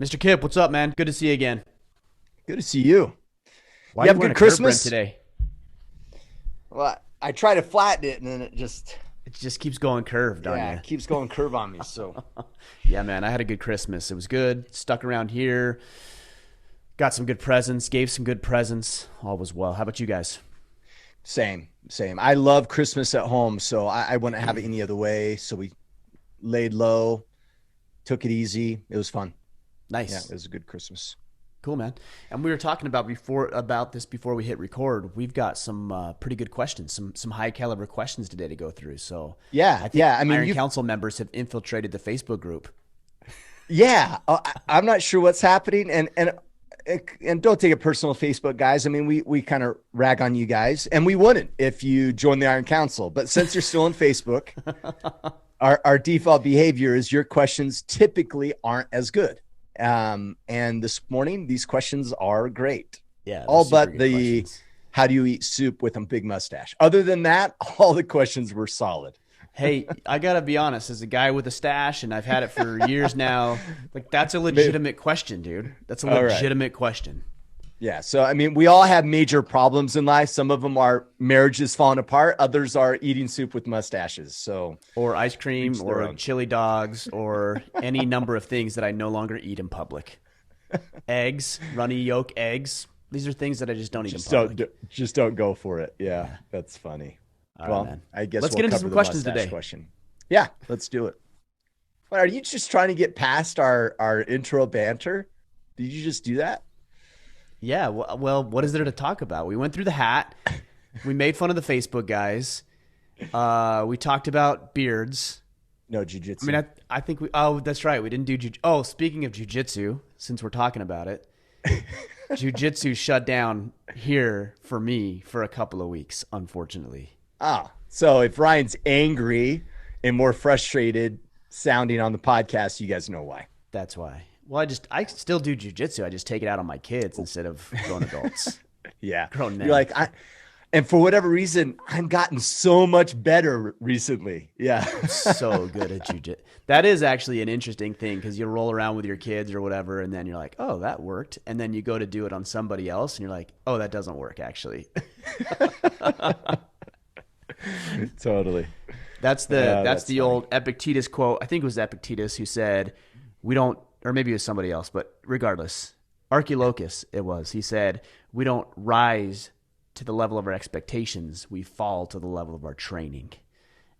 Mr. Kip, what's up, man? Good to see you again. Good to see you. Why You are you have a wearing good a curb brim Christmas? today? Well, I try to flatten it, and then it just It just keeps going curved on yeah, you. it keeps going curve on me. So Yeah, man, I had a good Christmas. It was good. Stuck around here, got some good presents, gave some good presents. All was well. How about you guys? same. I love Christmas at home, so I wouldn't have it any other way. So we laid low, took it easy. It was fun. Yeah, it Nice. was a good Christmas. Cool, man. And we were talking about this before we hit record. We've got some pretty good questions, some high caliber questions today to go through. So Yeah, I think yeah. I mean, Iron you Council members have infiltrated the Facebook group. yeah. I'm not sure what's happening, and don't take it personal, Facebook guys. I mean, we kind of rag on you guys, and we wouldn't if you joined the Iron Council. But since you're still on Facebook, our default behavior is your questions typically aren't as good. And this morning, these questions are great. Yeah, they're All super but good the questions. how do you eat soup with a big mustache? Other than that, all the questions were solid. Hey, I gotta be honest, as a guy with a stash, and I've had it for years now, like that's a Maybe- legitimate question, dude. That's a All right. legitimate question. Yeah. So, I mean, we all have major problems in life. Some of them are marriages falling apart. Others are eating soup with mustaches. So Or ice cream, each their or own. chili dogs, or any number of things that I no longer eat in public. Eggs, runny yolk eggs. These are things that I just don't eat in public. Just don't go for it. Yeah. That's funny. All right, Well, man. I guess Let's we'll get into cover some the questions mustache today. question. Yeah. Let's do it. What, are you just trying to get past our intro banter? Did you just do that? Yeah, well, what is there to talk about? We went through the hat. We made fun of the Facebook guys. We talked about beards. No, I jujitsu. mean, I think we. Oh, that's right. We didn't do. Oh, speaking of jujitsu, since we're talking about it, jujitsu shut down here for me for a couple of weeks, unfortunately. So if Ryan's angry and more frustrated sounding on the podcast, you guys know why. That's why. Well, I still do jujitsu. I just take it out on my kids instead of grown adults, Yeah. grown You're men. like, and for whatever reason, I've gotten so much better recently. Yeah. So good at jujitsu. That is actually an interesting thing because you roll around with your kids or whatever, and then you're like, "Oh, that worked," and then you go to do it on somebody else, and you're like, "Oh, that doesn't work actually." Totally. That's the funny. old Epictetus quote. I think it was Epictetus who said, "We don't," or maybe it was somebody else, but regardless, Archilochus it was. He said, "We don't rise to the level of our expectations; we fall to the level of our training."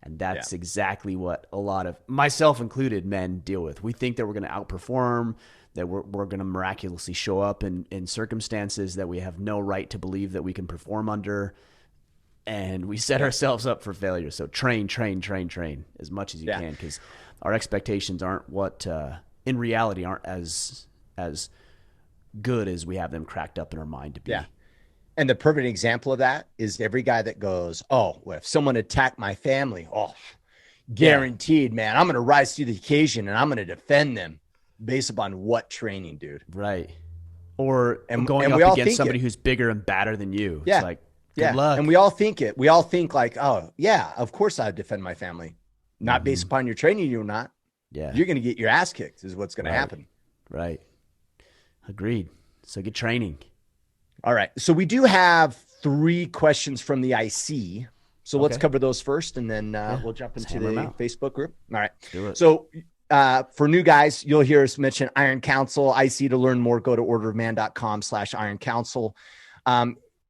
And Yeah. that's exactly what a lot of, myself included, men deal with. We think that we're going to outperform, that we're going to miraculously show up in circumstances that we have no right to believe that we can perform under. And we set ourselves up for failure. So train as much as you Yeah. can, because our expectations aren't what, in reality, aren't as good as we have them cracked up in our mind to be. Yeah. And the perfect example of that is every guy that goes, oh, well, if someone attacked my family, oh, guaranteed, man, I'm going to rise to the occasion and I'm going to defend them based upon what training, dude? Right. Or going And up we all against think somebody it. who's bigger and badder than you. Yeah. It's like, good Yeah. luck. And we all think it. We all think like, oh, yeah, of course I'd defend my family. Not based upon your training, you're not. Yeah. You're going to get your ass kicked is what's going to happen. Right. Agreed. So get training. All right. So we do have 3 questions from the IC. So let's Okay. cover those first, and then we'll jump let's into hammer 'em the out. Facebook group. All right. Do it. So for new guys, you'll hear us mention Iron Council. IC to learn more, go to orderofman.com/Iron Council.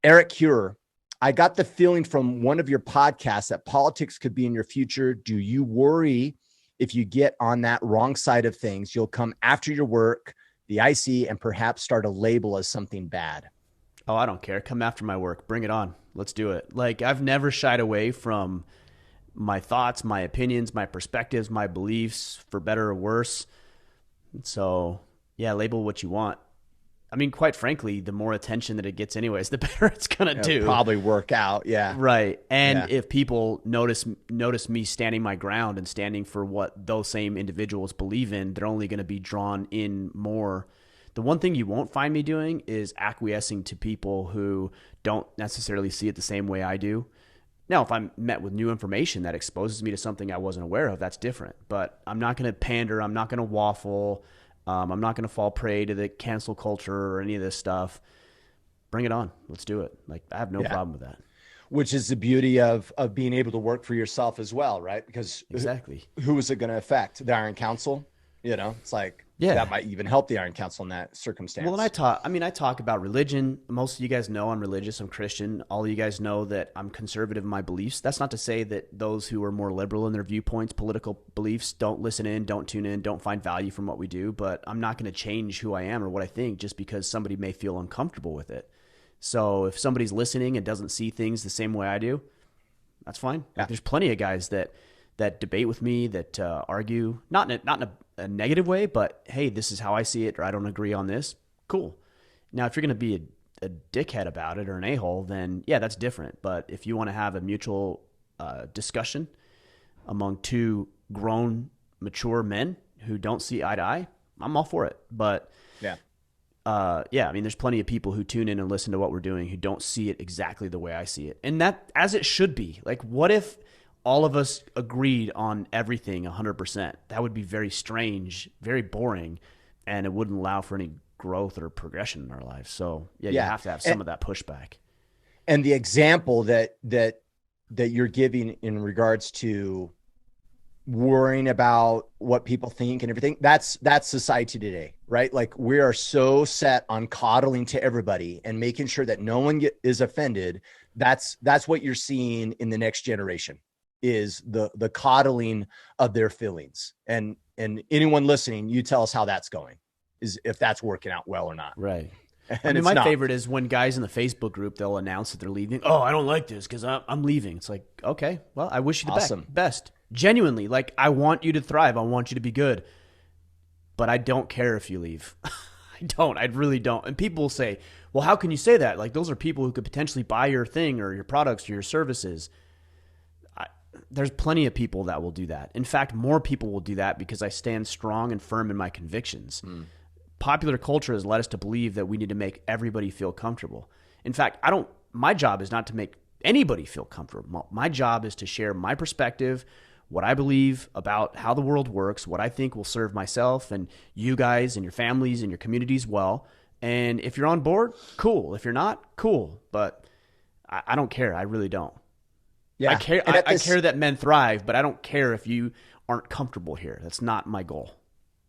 Eric Huer, I got the feeling from one of your podcasts that politics could be in your future. Do you worry if you get on that wrong side of things, you'll come after your work, the IC, and perhaps start a label as something bad? Oh, I don't care. Come after my work. Bring it on. Let's do it. Like, I've never shied away from my thoughts, my opinions, my perspectives, my beliefs, for better or worse. So, yeah, label what you want. I mean, quite frankly, the more attention that it gets anyways, the better it's going to do. Probably work out. Yeah. Right. And Yeah. if people notice me standing my ground and standing for what those same individuals believe in, they're only going to be drawn in more. The one thing you won't find me doing is acquiescing to people who don't necessarily see it the same way I do. Now, if I'm met with new information that exposes me to something I wasn't aware of, that's different. But I'm not going to pander. I'm not going to waffle. I'm not going to fall prey to the cancel culture or any of this stuff. Bring it on. Let's do it. Like, I have no problem with that. Which is the beauty of being able to work for yourself as well, right? Because exactly, who is it going to affect? The Iron Council? You know, it's like, that might even help the Iron Council in that circumstance. Well, and I talk about religion. Most of you guys know I'm religious. I'm Christian. All of you guys know that I'm conservative in my beliefs. That's not to say that those who are more liberal in their viewpoints, political beliefs, don't listen in, don't tune in, don't find value from what we do. But I'm not going to change who I am or what I think just because somebody may feel uncomfortable with it. So if somebody's listening and doesn't see things the same way I do, that's fine. Like, there's plenty of guys that debate with me, that argue, not in a negative way, but hey, this is how I see it, or I don't agree on this. Cool. Now, if you're going to be a dickhead about it or an a-hole, then yeah, that's different. But if you want to have a mutual discussion among two grown, mature men who don't see eye to eye, I'm all for it. But I mean, there's plenty of people who tune in and listen to what we're doing who don't see it exactly the way I see it. And that, as it should be. Like, what if all of us agreed on everything 100%? That would be very strange, very boring, and it wouldn't allow for any growth or progression in our lives. So you have to have some of that pushback. And the example that you're giving in regards to worrying about what people think and everything, that's society today, right? Like, we are so set on coddling to everybody and making sure that no one is offended. That's what you're seeing in the next generation, is the coddling of their feelings. And anyone listening, you tell us how that's going, is if that's working out well or not. Right. And my favorite is when guys in the Facebook group, they'll announce that they're leaving. Oh, I don't like this because I'm leaving. It's like, okay, well, I wish you the best. Genuinely, like, I want you to thrive. I want you to be good. But I don't care if you leave. I really don't. And people will say, well, how can you say that? Like, those are people who could potentially buy your thing or your products or your services. There's plenty of people that will do that. In fact, more people will do that because I stand strong and firm in my convictions. Popular culture has led us to believe that we need to make everybody feel comfortable. In fact, my job is not to make anybody feel comfortable. My job is to share my perspective, what I believe about how the world works, what I think will serve myself and you guys and your families and your communities well. And if you're on board, cool. If you're not, cool. But I don't care. I really don't. Yeah, I care that men thrive, but I don't care if you aren't comfortable here. That's not my goal.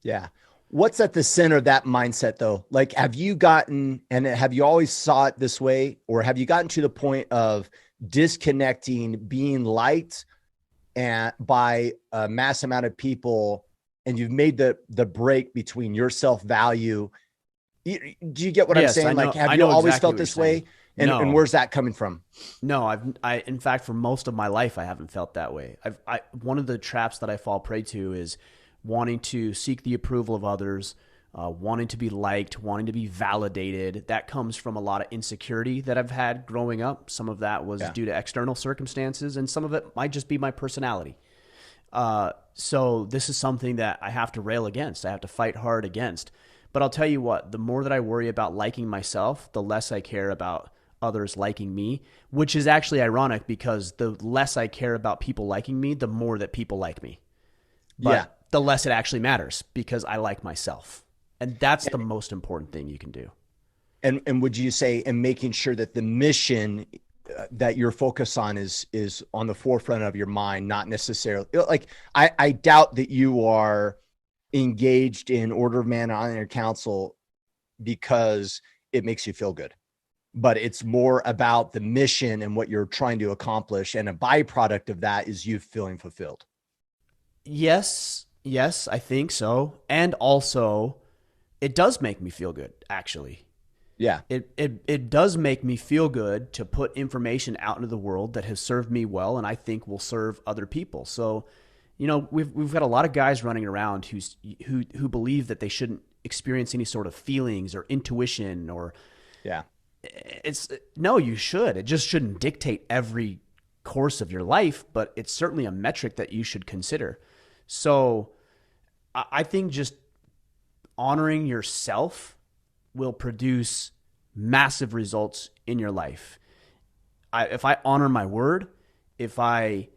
Yeah. What's at the center of that mindset, though? Like, have you always saw it this way, or have you gotten to the point of disconnecting being liked and by a mass amount of people, and you've made the break between your self-value? Do you get what I'm saying? Like, have you always felt this way? And where's that coming from? No, in fact, for most of my life, I haven't felt that way. One of the traps that I fall prey to is wanting to seek the approval of others, wanting to be liked, wanting to be validated. That comes from a lot of insecurity that I've had growing up. Some of that was due to external circumstances, and some of it might just be my personality. So this is something that I have to rail against. I have to fight hard against. But I'll tell you what, the more that I worry about liking myself, the less I care about others liking me, which is actually ironic because the less I care about people liking me, the more that people like me. But the less it actually matters because I like myself. And that's the most important thing you can do. And would you say, in making sure that the mission that you're focused on is on the forefront of your mind, not necessarily like, I doubt that you are engaged in Order of Man on your council because it makes you feel good, but it's more about the mission and what you're trying to accomplish. And a byproduct of that is you feeling fulfilled. Yes, I think so. And also it does make me feel good, actually. Yeah. It does make me feel good to put information out into the world that has served me well and I think will serve other people. So, you know, we've got a lot of guys running around who believe that they shouldn't experience any sort of feelings or intuition or no, you should. It just shouldn't dictate every course of your life, but it's certainly a metric that you should consider. So I think just honoring yourself will produce massive results in your life. If I honor my word, if I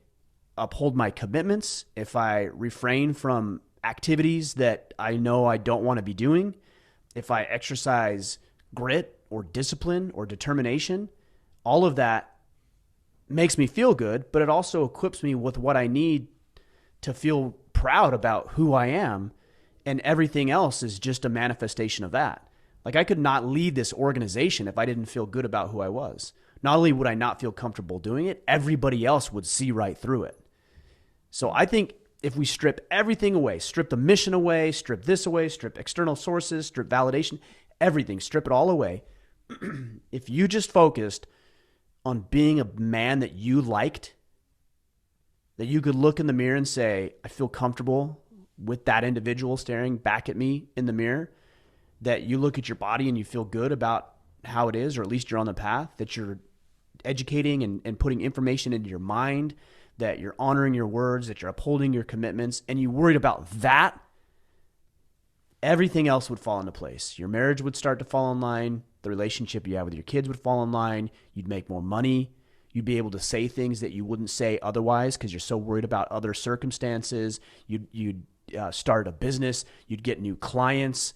uphold my commitments, if I refrain from activities that I know I don't want to be doing, if I exercise grit or discipline or determination, all of that makes me feel good, but it also equips me with what I need to feel proud about who I am. And everything else is just a manifestation of that. Like, I could not lead this organization if I didn't feel good about who I was. Not only would I not feel comfortable doing it, everybody else would see right through it. So I think if we strip everything away, strip the mission away, strip this away, strip external sources, strip validation, everything, strip it all away. If you just focused on being a man that you liked, that you could look in the mirror and say, I feel comfortable with that individual staring back at me in the mirror, that you look at your body and you feel good about how it is, or at least you're on the path, that you're educating and putting information into your mind, that you're honoring your words, that you're upholding your commitments, and you worried about that, everything else would fall into place. Your marriage would start to fall in line. The relationship you have with your kids would fall in line. You'd make more money. You'd be able to say things that you wouldn't say otherwise because you're so worried about other circumstances. You'd start a business. You'd get new clients.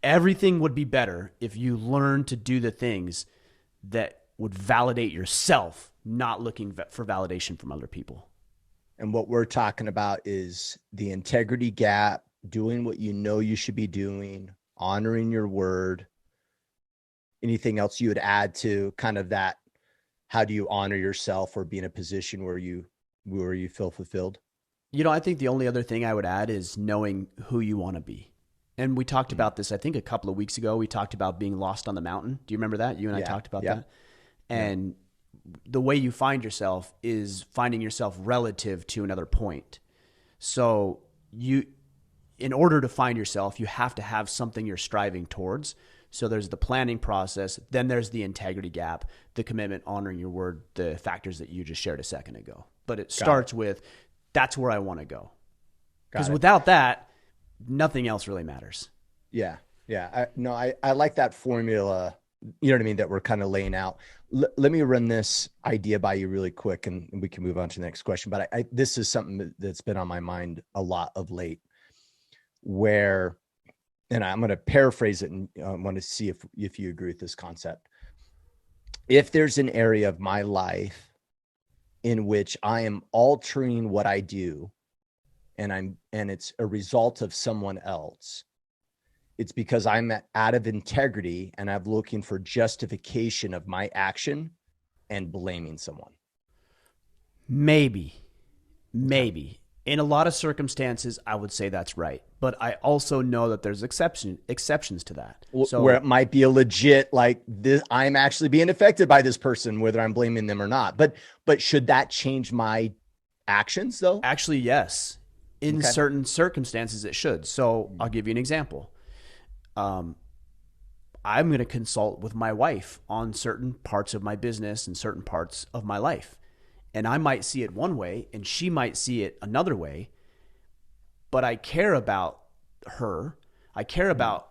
Everything would be better if you learned to do the things that would validate yourself, not looking for validation from other people. And what we're talking about is the integrity gap, doing what you know you should be doing, honoring your word. Anything else you would add to kind of that? How do you honor yourself or be in a position where you feel fulfilled? You know, I think the only other thing I would add is knowing who you want to be. And we talked about this, I think, a couple of weeks ago. We talked about being lost on the mountain. Do you remember that? You and I talked about that. And the way you find yourself is finding yourself relative to another point. So in order to find yourself, you have to have something you're striving towards. So there's the planning process. Then there's the integrity gap, the commitment, honoring your word, the factors that you just shared a second ago. But it starts with, that's where I want to go. Because without that, nothing else really matters. Yeah. Yeah. I like that formula, you know what I mean, that we're kind of laying out. Let me run this idea by you really quick and we can move on to the next question. But this is something that's been on my mind a lot of late, where, and I'm going to paraphrase it and I want to see if you agree with this concept. If there's an area of my life in which I am altering what I do and it's a result of someone else, it's because I'm out of integrity and I'm looking for justification of my action and blaming someone. Maybe. In a lot of circumstances, I would say that's right. But I also know that there's exceptions to that. So where it might be a legit, like, this, I'm actually being affected by this person, whether I'm blaming them or not. But should that change my actions though? Actually, yes. In certain circumstances, it should. So I'll give you an example. I'm going to consult with my wife on certain parts of my business and certain parts of my life. And I might see it one way and she might see it another way, but I care about her. I care about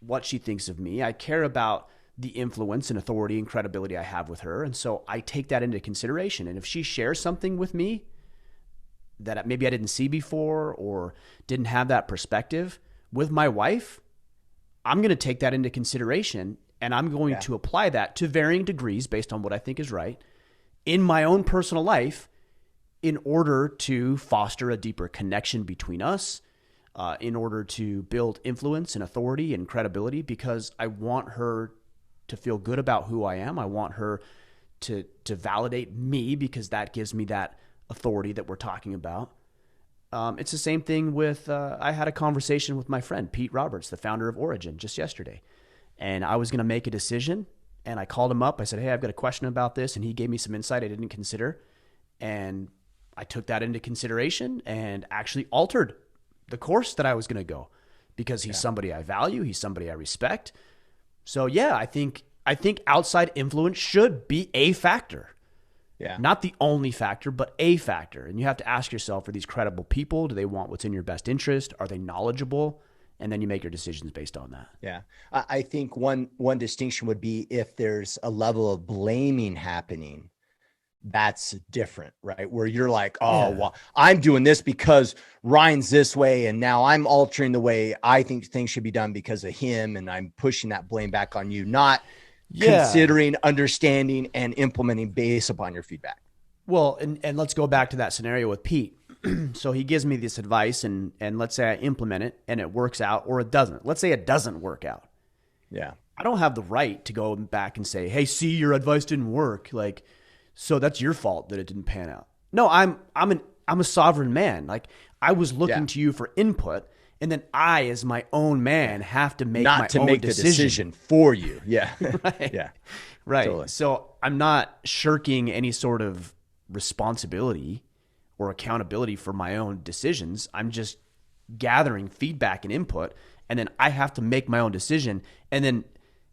what she thinks of me. I care about the influence and authority and credibility I have with her. And so I take that into consideration. And if she shares something with me that maybe I didn't see before or didn't have that perspective with my wife, I'm going to take that into consideration and I'm going to apply that to varying degrees based on what I think is right in my own personal life in order to foster a deeper connection between us, in order to build influence and authority and credibility, because I want her to feel good about who I am. I want her to validate me because that gives me that authority that we're talking about. It's the same thing with, I had a conversation with my friend, Pete Roberts, the founder of Origin, just yesterday. And I was going to make a decision and I called him up. I said, hey, I've got a question about this. And he gave me some insight I didn't consider. And I took that into consideration and actually altered the course that I was going to go because he's somebody I value. He's somebody I respect. So yeah, I think outside influence should be a factor. Yeah. Not the only factor, but a factor. And you have to ask yourself, are these credible people? Do they want what's in your best interest? Are they knowledgeable? And then you make your decisions based on that. Yeah. I think one distinction would be if there's a level of blaming happening, that's different, right? Where you're like, oh, Yeah. well, I'm doing this because Ryan's this way, and now I'm altering the way I think things should be done because of him, and I'm pushing that blame back on you, not Yeah. considering, understanding, and implementing based upon your feedback. Well, and let's go back to that scenario with Pete. So he gives me this advice, and let's say I implement it and it works out, or it doesn't. Let's say it doesn't work out. Yeah. I don't have the right to go back and say, "Hey, see, your advice didn't work." Like, so that's your fault that it didn't pan out. No, I'm a sovereign man. Like, I was looking to you for input, and then I, as my own man, have to make Not my to own make decision. the decision for you. Yeah. Right. Yeah. Right. Totally. So I'm not shirking any sort of responsibility or accountability for my own decisions. I'm just gathering feedback and input, and then I have to make my own decision. And then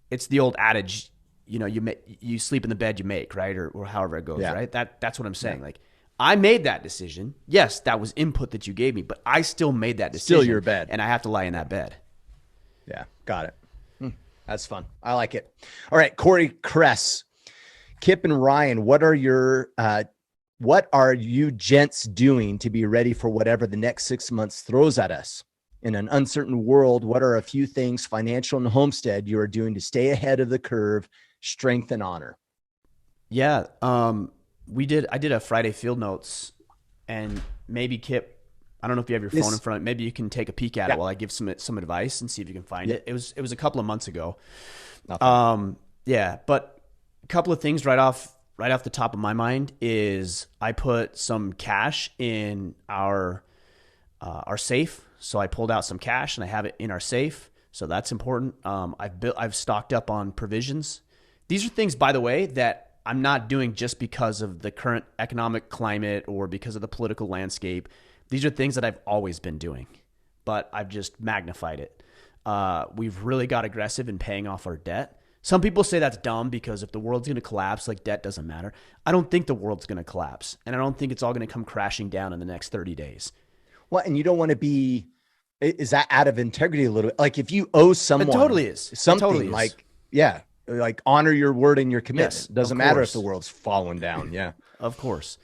it's the old adage, you sleep in the bed you make, right? Or however it goes, right? That's what I'm saying. Like, I made that decision. Yes, that was input that you gave me, but I still made that decision. Still your bed. And I have to lie in that bed. Yeah. Got it. That's fun. I like it. All right. Corey Kress, Kip and Ryan, what are you gents doing to be ready for whatever the next 6 months throws at us? In an uncertain world, what are a few things, financial and homestead, you are doing to stay ahead of the curve, strength and honor? Yeah. I did a Friday field notes, and maybe Kip, I don't know if you have your phone in front. Maybe you can take a peek at it while I give some advice and see if you can find it. It was a couple of months ago. Yeah, but a couple of things right off the top of my mind is I put some cash in our safe. So I pulled out some cash and I have it in our safe. So that's important. I've stocked up on provisions. These are things, by the way, that I'm not doing just because of the current economic climate or because of the political landscape. These are things that I've always been doing, but I've just magnified it. We've really got aggressive in paying off our debt. Some people say that's dumb because if the world's going to collapse, like, debt doesn't matter. I don't think the world's going to collapse, and I don't think it's all going to come crashing down in the next 30 days. Well, and you don't want to be, is that out of integrity a little bit? Like, if you owe someone It totally is. something, Totally is. like honor your word and your commitment. Yes, Doesn't matter if the world's falling down. Yeah. Of course.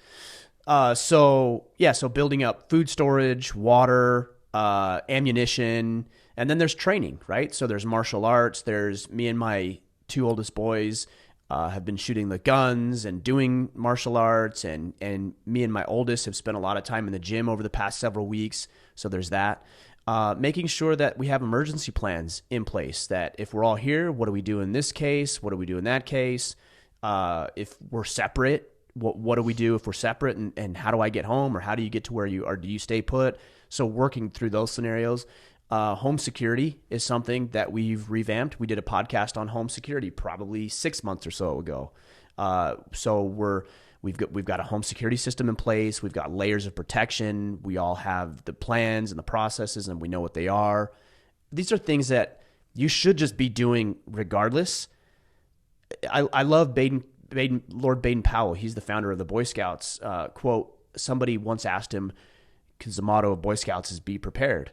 So building up food storage, water, ammunition, and then there's training, right? So there's martial arts. There's me and my two oldest boys have been shooting the guns and doing martial arts, and me and my oldest have spent a lot of time in the gym over the past several weeks. So there's that. Making sure that we have emergency plans in place, that if we're all here, what do we do in this case? What do we do in that case? If we're separate, what do we do if we're separate, and how do I get home, or how do you get to where you are? Do you stay put? So working through those scenarios. Home security is something that we've revamped. We did a podcast on home security probably 6 months or so ago. So we've got a home security system in place. We've got layers of protection. We all have the plans and the processes, and we know what they are. These are things that you should just be doing regardless. I love Lord Baden-Powell. He's the founder of the Boy Scouts. Quote, somebody once asked him, because the motto of Boy Scouts is be prepared.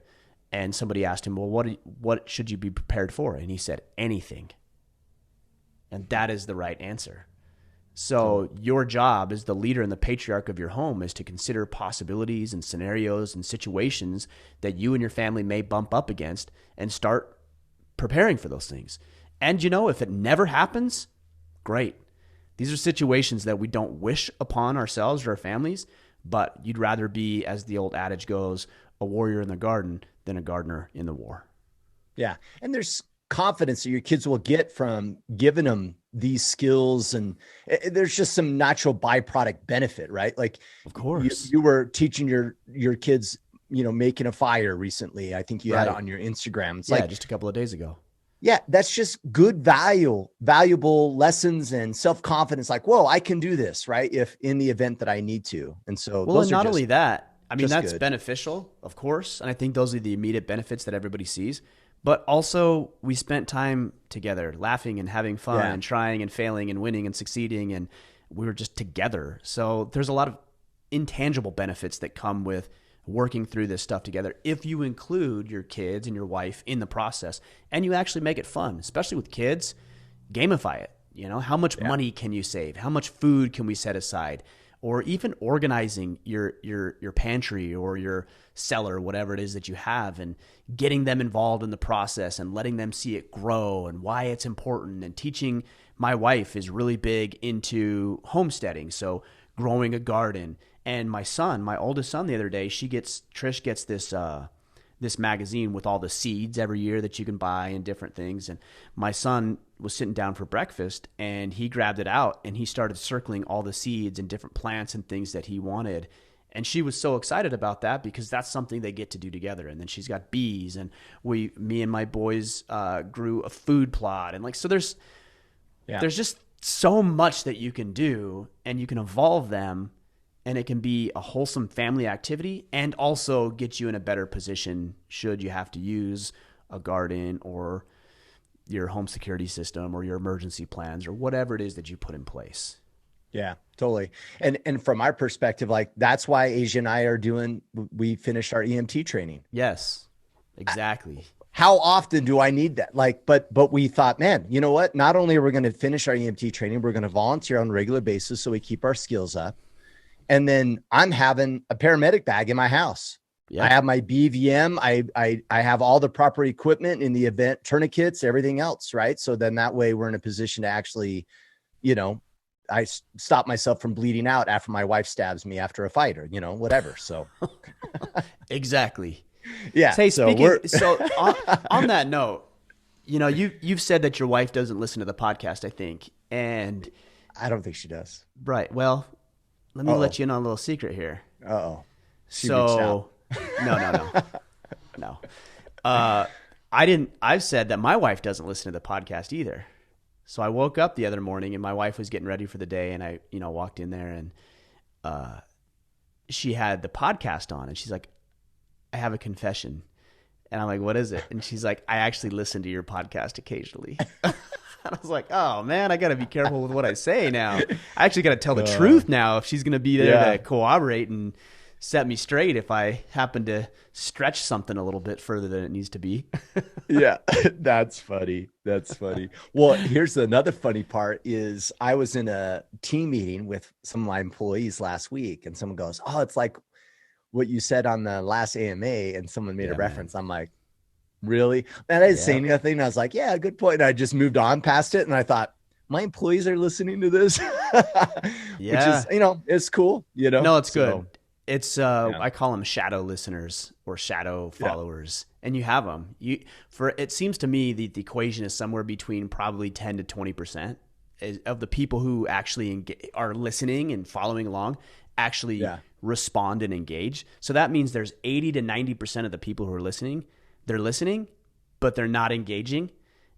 And somebody asked him, well, what should you be prepared for? And he said, anything. And that is the right answer. So your job as the leader and the patriarch of your home is to consider possibilities and scenarios and situations that you and your family may bump up against and start preparing for those things. And if it never happens, great. These are situations that we don't wish upon ourselves or our families, but you'd rather be, as the old adage goes, a warrior in the garden than a gardener in the war. Yeah. And there's confidence that your kids will get from giving them these skills, and there's just some natural byproduct benefit, right? Like, of course, you were teaching your kids, making a fire recently. I think you had it on your Instagram. It's just a couple of days ago. Yeah, that's just good valuable lessons and self-confidence. Like, whoa, I can do this, right? If in the event that I need to. And so, not only that, I mean, that's beneficial, of course. And I think those are the immediate benefits that everybody sees. But also, we spent time together laughing and having fun and trying and failing and winning and succeeding. And we were just together. So there's a lot of intangible benefits that come with working through this stuff together if you include your kids and your wife in the process and you actually make it fun. Especially with kids, gamify it. How much money can you save? How much food can we set aside? Or even organizing your pantry or your cellar, whatever it is that you have, and getting them involved in the process and letting them see it grow and why it's important. And teaching, my wife is really big into homesteading, so growing a garden. And my son, my oldest son, the other day, Trish gets this magazine with all the seeds every year that you can buy and different things. And my son was sitting down for breakfast and he grabbed it out and he started circling all the seeds and different plants and things that he wanted. And she was so excited about that because that's something they get to do together. And then she's got bees, and me and my boys grew a food plot. And so there's just so much that you can do, and you can evolve them, and it can be a wholesome family activity and also get you in a better position should you have to use a garden or your home security system or your emergency plans or whatever it is that you put in place. Yeah, totally. And from our perspective, that's why Asia and I we finished our EMT training. Yes, exactly. How often do I need that? But we thought, man, you know what? Not only are we going to finish our EMT training, we're going to volunteer on a regular basis so we keep our skills up. And then I'm having a paramedic bag in my house. Yeah. I have my BVM. I have all the proper equipment in the event, tourniquets, everything else. Right. So then that way we're in a position to actually, I stop myself from bleeding out after my wife stabs me after a fight or, whatever. So exactly. Yeah. Hey, so on that note, you've said that your wife doesn't listen to the podcast, I think. And I don't think she does. Right. Well, let me let you in on a little secret here. Uh-oh. No. I've said that my wife doesn't listen to the podcast either. So I woke up the other morning and my wife was getting ready for the day, and I, walked in there and she had the podcast on, and she's like, I have a confession. And I'm like, what is it? And she's like, I actually listen to your podcast occasionally. And I was like, oh man, I got to be careful with what I say now. I actually got to tell the truth now if she's going to be there to corroborate and set me straight if I happen to stretch something a little bit further than it needs to be. Yeah, that's funny. That's funny. Well, here's another funny part is I was in a team meeting with some of my employees last week, and someone goes, oh, it's like what you said on the last AMA, and someone made a reference. I'm like, really? And I didn't say anything. I was like, yeah, good point. And I just moved on past it. And I thought, my employees are listening to this, which is, it's cool. No, it's good. It's, I call them shadow listeners or shadow followers, and you have them. It seems to me the equation is somewhere between probably 10 to 20% of the people who actually are listening and following along actually respond and engage. So that means there's 80 to 90% of the people who are listening. They're listening, but they're not engaging.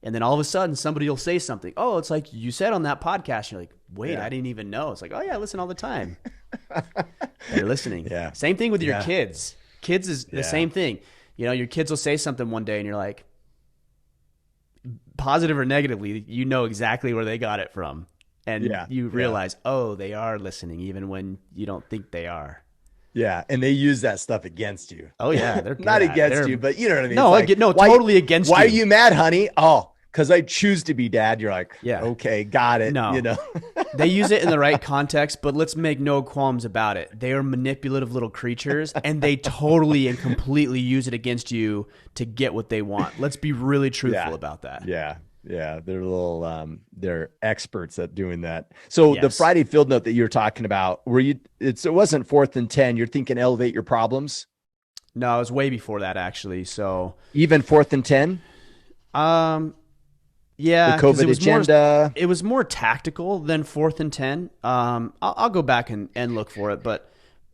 And then all of a sudden somebody will say something. Oh, it's like you said on that podcast. You're like, wait, I didn't even know. It's like, oh yeah, I listen all the time. They're listening. Yeah. Same thing with your kids. Kids is the same thing. Your kids will say something one day and you're like, positive or negatively, you know exactly where they got it from. And you realize, oh, they are listening even when you don't think they are. Yeah, and they use that stuff against you. Oh yeah, they're not against you, but you know what I mean. No, totally against you. Why are you mad, honey? Oh, because I choose to be dad. You're like, okay, got it. No, they use it in the right context, but let's make no qualms about it. They are manipulative little creatures, and they totally and completely use it against you to get what they want. Let's be really truthful about that. Yeah, they're they're experts at doing that. So the Friday field note that you're talking about, it wasn't 4th and 10. You're thinking elevate your problems. No, it was way before that actually. So even 4th and 10. Yeah, the COVID agenda. It was more tactical than 4th and 10. I'll go back and look for it, but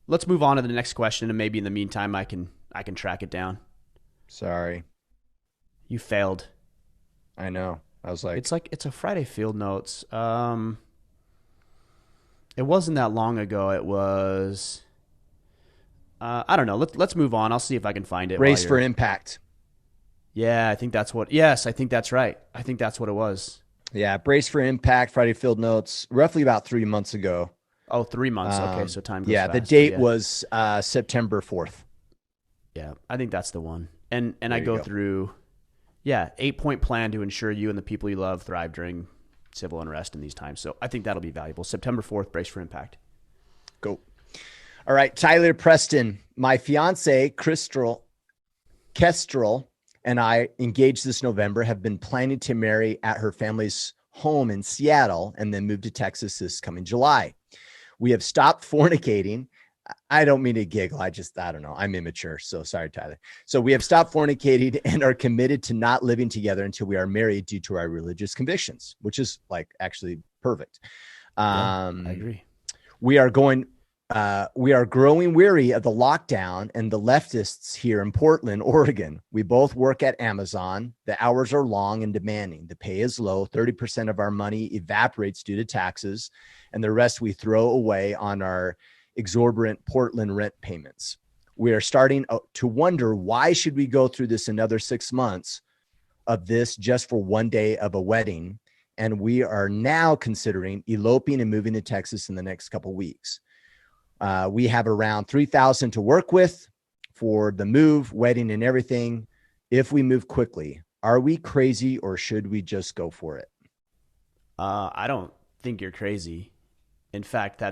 let's move on to the next question, and maybe in the meantime I can track it down. Sorry, you failed. I know. I was like, it's a Friday field notes. It wasn't that long ago. It was, I don't know. Let's move on. I'll see if I can find it. Race for impact. Yeah, I think that's what. Yes, I think that's right. I think that's what it was. Yeah, brace for impact. Friday field notes. Roughly about 3 months ago. Oh, 3 months. Okay, so time goes fast. The date was September 4th. Yeah, I think that's the one. And I go through. Yeah, 8-point plan to ensure you and the people you love thrive during civil unrest in these times. So I think that'll be valuable. September 4th, brace for impact. Go. All right. Tyler Preston, my fiance, Kestrel, and I engaged this November, have been planning to marry at her family's home in Seattle and then move to Texas this coming July. We have stopped fornicating. I don't mean to giggle. I don't know. I'm immature. So sorry, Tyler. So we have stopped fornicating and are committed to not living together until we are married due to our religious convictions, which is like actually perfect. I agree. We are growing weary of the lockdown and the leftists here in Portland, Oregon. We both work at Amazon. The hours are long and demanding. The pay is low. 30% of our money evaporates due to taxes, and the rest we throw away on our exorbitant Portland rent payments. We are starting to wonder, why should we go through this another 6 months of this just for one day of a wedding? And we are now considering eloping and moving to Texas in the next couple of weeks. We have around $3,000 to work with for the move, wedding, and everything. If we move quickly, are we crazy or should we just go for it? I don't think you're crazy. In fact,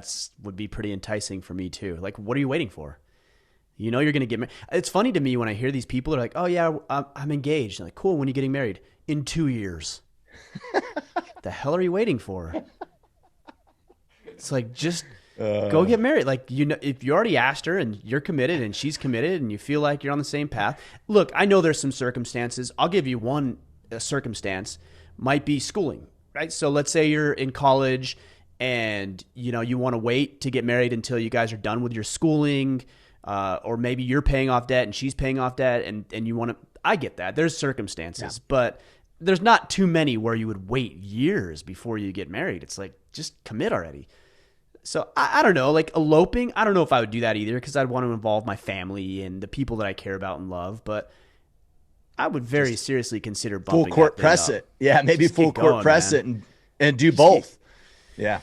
would be pretty enticing for me too. Like, what are you waiting for? You know, you're going to get married. It's funny to me when I hear these people are like, oh yeah, I'm engaged. I'm like, cool. When are you getting married? In 2 years. The hell are you waiting for? It's like, just go get married. Like, you know, if you already asked her and you're committed and she's committed and you feel like you're on the same path. Look, I know there's some circumstances. I'll give you one circumstance. Might be schooling, right? So let's say you're in college and, you know, you want to wait to get married until you guys are done with your schooling, or maybe you're paying off debt and she's paying off debt, and you want to, I get that. There's circumstances, but there's not too many where you would wait years before you get married. It's like, just commit already. So I don't know, like eloping, I don't know if I would do that either, because I'd want to involve my family and the people that I care about and love, but I would very seriously consider bumping full court press it. Yeah, maybe full court press it and do both. Yeah.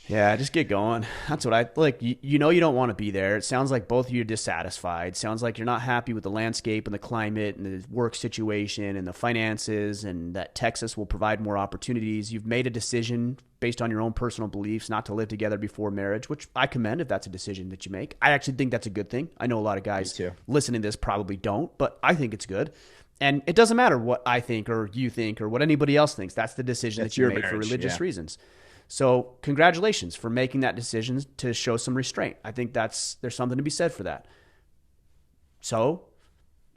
Yeah, just get going. That's what I like. You know, you don't want to be there. It sounds like both of you are dissatisfied. Sounds like you're not happy with the landscape and the climate and the work situation and the finances, and that Texas will provide more opportunities. You've made a decision based on your own personal beliefs not to live together before marriage, which I commend if that's a decision that you make. I actually think that's a good thing. I know a lot of guys listening to this probably don't, but I think it's good. And it doesn't matter what I think or you think or what anybody else thinks. That's the decision that you made for religious reasons. So congratulations for making that decision to show some restraint. I think there's something to be said for that. So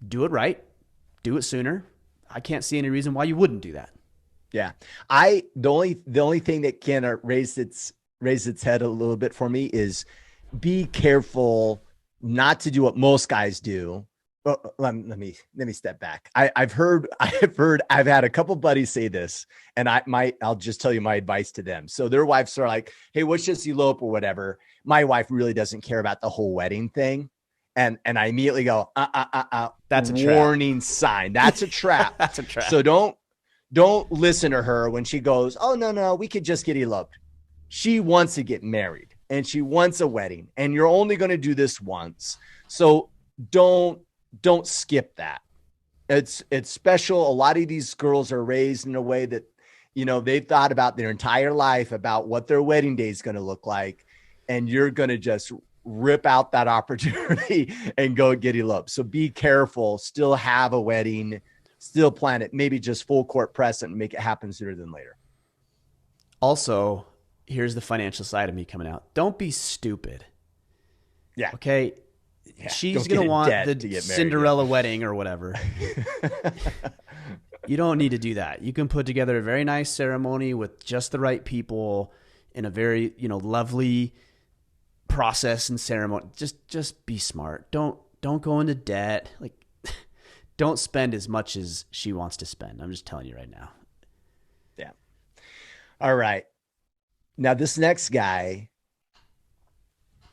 do it right. Do it sooner. I can't see any reason why you wouldn't do that. Yeah. The only thing that can raise its head a little bit for me is be careful not to do what most guys do. Well, let me step back. I've had a couple buddies say this, and I'll just tell you my advice to them. So their wives are like, hey, let's just elope or whatever. My wife really doesn't care about the whole wedding thing. And I immediately go, that's a warning sign. That's a trap. That's a trap. So don't listen to her when she goes, oh no, we could just get eloped. She wants to get married and she wants a wedding, and you're only going to do this once. So don't skip that. It's special. A lot of these girls are raised in a way that, you know, they've thought about their entire life about what their wedding day is going to look like. And you're going to just rip out that opportunity and go get eloped. So be careful, still have a wedding, still plan it, maybe just full court press it and make it happen sooner than later. Also, here's the financial side of me coming out. Don't be stupid. Yeah. Okay. Yeah, she's going to want the Cinderella wedding or whatever. You don't need to do that. You can put together a very nice ceremony with just the right people in a very, you know, lovely process and ceremony. Just be smart. Don't go into debt. Like, don't spend as much as she wants to spend. I'm just telling you right now. Yeah. All right. Now this next guy,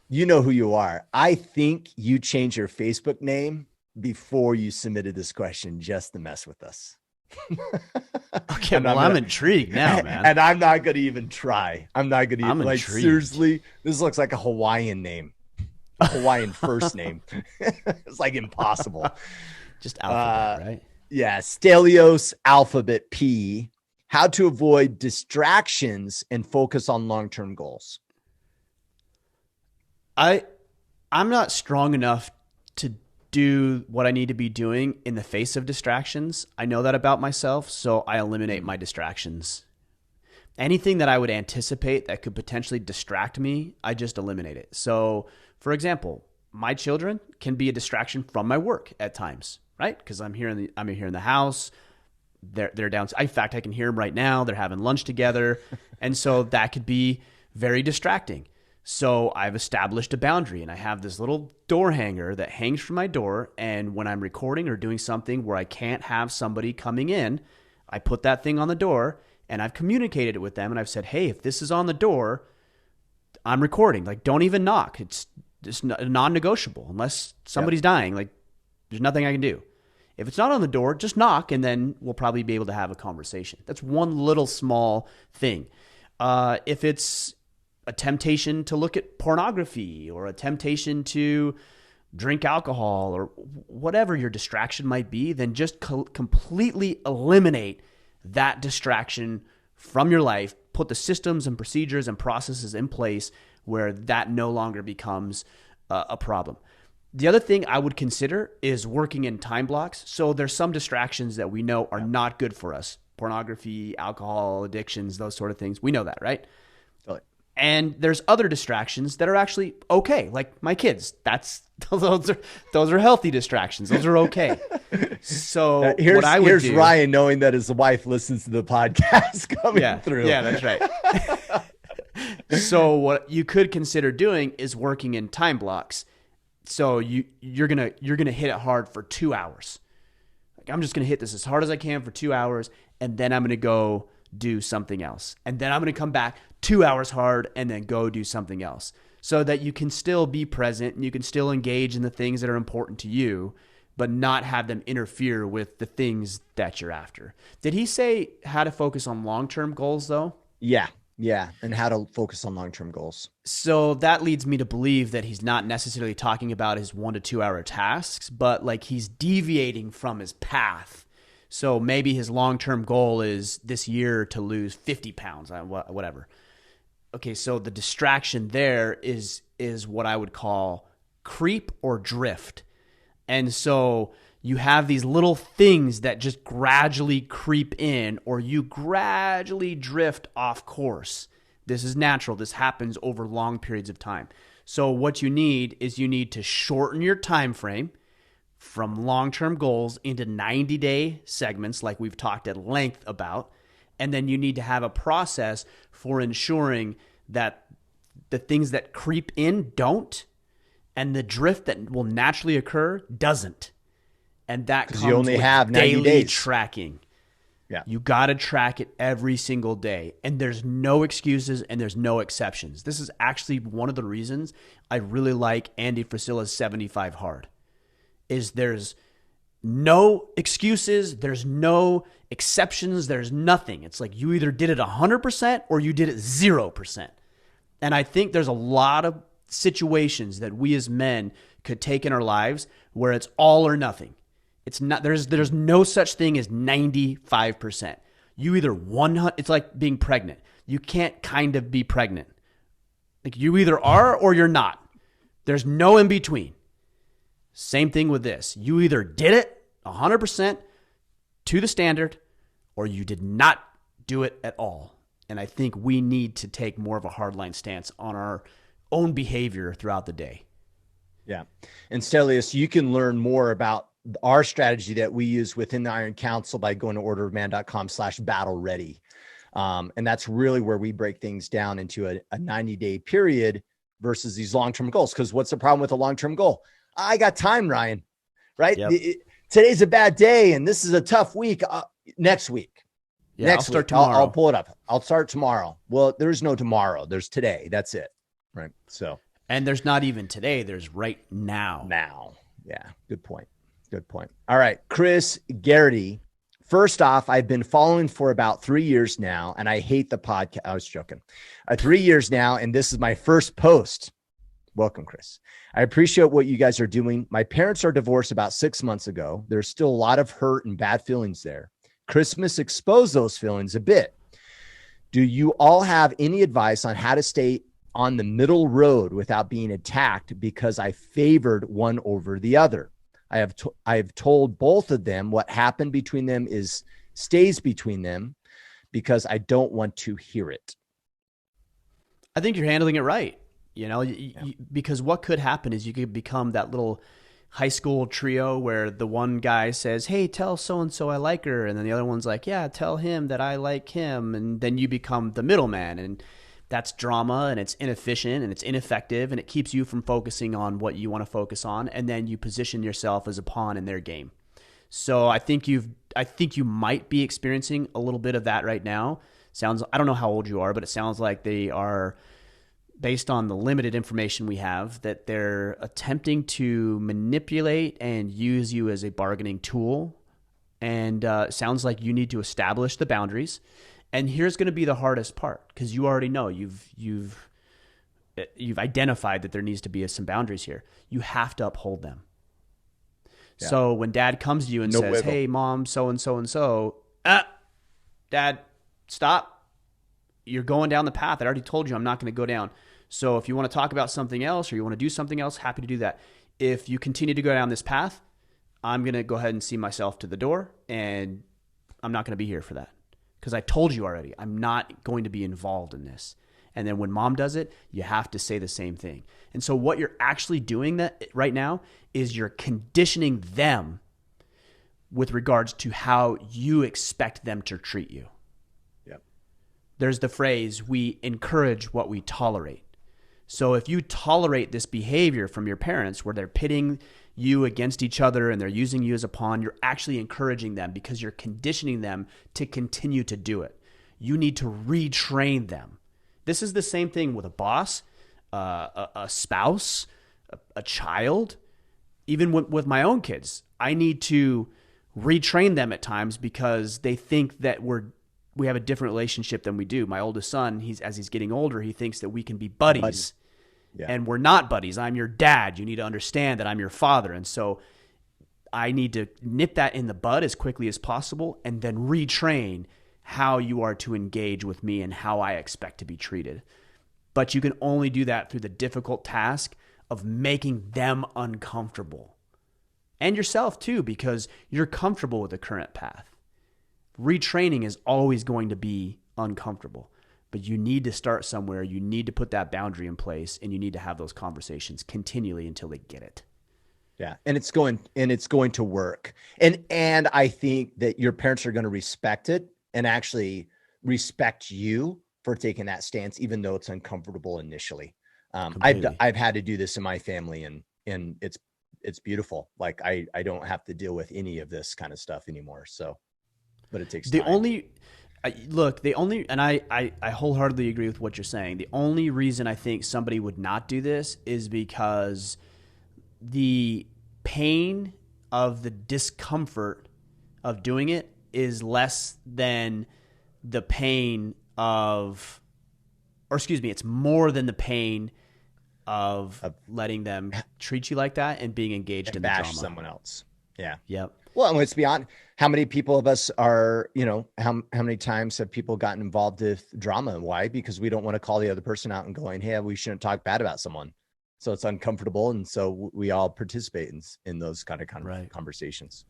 you know who you are. I think you changed your Facebook name before you submitted this question just to mess with us. Okay, well, I'm intrigued now, man. And I'm not going to even try. I'm not going to even, like, intrigued. Seriously, this looks like a Hawaiian name. A Hawaiian first name. It's like impossible. Just alphabet, right? Yeah. Stelios Alphabet P how to avoid distractions and focus on long-term goals. I'm not strong enough to do what I need to be doing in the face of distractions. I know that about myself, so I eliminate my distractions. Anything that I would anticipate that could potentially distract me, I just eliminate it. So, for example, my children can be a distraction from my work at times, right? Because I'm here in the house. They're down. In fact, I can hear them right now. They're having lunch together, and so that could be very distracting. So I've established a boundary, and I have this little door hanger that hangs from my door. And when I'm recording or doing something where I can't have somebody coming in, I put that thing on the door, and I've communicated it with them. And I've said, hey, if this is on the door, I'm recording. Like, don't even knock. It's just non-negotiable unless somebody's dying. Like, there's nothing I can do. If it's not on the door, just knock, and then we'll probably be able to have a conversation. That's one little small thing. If it's a temptation to look at pornography or a temptation to drink alcohol or whatever your distraction might be, then just completely eliminate that distraction from your life. Put the systems and procedures and processes in place where that no longer becomes a problem. The other thing I would consider is working in time blocks. So there's some distractions that we know are not good for us. Pornography, alcohol, addictions, those sort of things. We know that, right? Totally. And there's other distractions that are actually okay, like my kids. Those are healthy distractions. Those are okay. So here's Ryan knowing that his wife listens to the podcast coming through. Yeah, that's right. So what you could consider doing is working in time blocks. So you're gonna hit it hard for 2 hours. Like, I'm just gonna hit this as hard as I can for 2 hours, and then I'm gonna go do something else, and then I'm gonna come back 2 hours hard, and then go do something else, so that you can still be present and you can still engage in the things that are important to you, but not have them interfere with the things that you're after. Did he say how to focus on long-term goals though? Yeah, and how to focus on long-term goals. So that leads me to believe that he's not necessarily talking about his 1 to 2 hour tasks, but like he's deviating from his path. So maybe his long-term goal is this year to lose 50 pounds, whatever. Okay, so the distraction there is what I would call creep or drift. And so you have these little things that just gradually creep in, or you gradually drift off course. This is natural. This happens over long periods of time. So what you need to shorten your time frame from long-term goals into 90-day segments like we've talked at length about. And then you need to have a process for ensuring that the things that creep in don't, and the drift that will naturally occur doesn't. And that comes you only with have 90 daily days. tracking. Yeah. You got to track it every single day. And there's no excuses and there's no exceptions. This is actually one of the reasons I really like Andy Frisella's 75 Hard. Is there's no excuses, there's no exceptions, there's nothing. It's like you either did it 100% or you did it 0%. And I think there's a lot of situations that we as men could take in our lives where it's all or nothing. It's not, there's no such thing as 95%. You either 100, it's like being pregnant. You can't kind of be pregnant. Like you either are or you're not. There's no in between. Same thing with this. You either did it 100% to the standard or you did not do it at all. And I think we need to take more of a hardline stance on our own behavior throughout the day. Yeah. And Stelios, you can learn more about our strategy that we use within the Iron Council by going to orderofman.com/battle ready. And that's really where we break things down into a 90-day period versus these long-term goals. Because what's the problem with a long-term goal? I got time, Ryan, right? Yep. Today's a bad day and this is a tough week. Next week. Yeah, Next I'll start week, tomorrow. I'll pull it up. I'll start tomorrow. Well, there's no tomorrow. There's today. That's it. Right. So. And there's not even today. There's right now. Now. Yeah. Good point. Good point. All right. Chris Garrity. First off, I've been following for about 3 years now, and I hate the podcast. I was joking. 3 years now, and this is my first post. Welcome, Chris. I appreciate what you guys are doing. My parents are divorced about 6 months ago. There's still a lot of hurt and bad feelings there. Christmas exposed those feelings a bit. Do you all have any advice on how to stay on the middle road without being attacked because I favored one over the other? I have told both of them what happened between them stays between them because I don't want to hear it. I think you're handling it right. Because what could happen is you could become that little high school trio where the one guy says, hey, tell so-and-so I like her. And then the other one's like, yeah, tell him that I like him. And then you become the middleman. And that's drama, and it's inefficient, and it's ineffective, and it keeps you from focusing on what you want to focus on. And then you position yourself as a pawn in their game. So I think you might be experiencing a little bit of that right now. I don't know how old you are, but it sounds like they are, based on the limited information we have, that they're attempting to manipulate and use you as a bargaining tool. And it sounds like you need to establish the boundaries. And here's going to be the hardest part, because you already know you've identified that there needs to be some boundaries here. You have to uphold them. Yeah. So when dad comes to you and says, hey, mom, so-and-so and so, dad, stop. You're going down the path. I already told you I'm not going to go down. So if you want to talk about something else or you want to do something else, happy to do that. If you continue to go down this path, I'm going to go ahead and see myself to the door, and I'm not going to be here for that. Because I told you already, I'm not going to be involved in this. And then when mom does it, you have to say the same thing. And so what you're actually doing that right now is you're conditioning them with regards to how you expect them to treat you. Yep. There's the phrase, we encourage what we tolerate. So if you tolerate this behavior from your parents where they're pitting you against each other and they're using you as a pawn, you're actually encouraging them because you're conditioning them to continue to do it. You need to retrain them. This is the same thing with a boss, a spouse, a child, even with my own kids. I need to retrain them at times because they think that we have a different relationship than we do. My oldest son, as he's getting older, he thinks that we can be buddies. Yeah. And we're not buddies. I'm your dad. You need to understand that I'm your father. And so I need to nip that in the bud as quickly as possible and then retrain how you are to engage with me and how I expect to be treated. But you can only do that through the difficult task of making them uncomfortable. And yourself too, because you're comfortable with the current path. Retraining is always going to be uncomfortable. But you need to start somewhere. You need to put that boundary in place, and you need to have those conversations continually until they get it. Yeah, and it's going to work. And I think that your parents are going to respect it and actually respect you for taking that stance, even though it's uncomfortable initially. I've had to do this in my family, and it's beautiful. Like I don't have to deal with any of this kind of stuff anymore. So, but it takes time. I wholeheartedly agree with what you're saying. The only reason I think somebody would not do this is because the pain of the discomfort of doing it is less than the pain it's more than the pain of letting them treat you like that and being engaged in the drama. Bash someone else. Yeah. Yep. Well, and let's be honest, how many people of us are, how many times have people gotten involved with drama? Why? Because we don't want to call the other person out and going, hey, we shouldn't talk bad about someone. So it's uncomfortable. And so we all participate in those kind of conversations.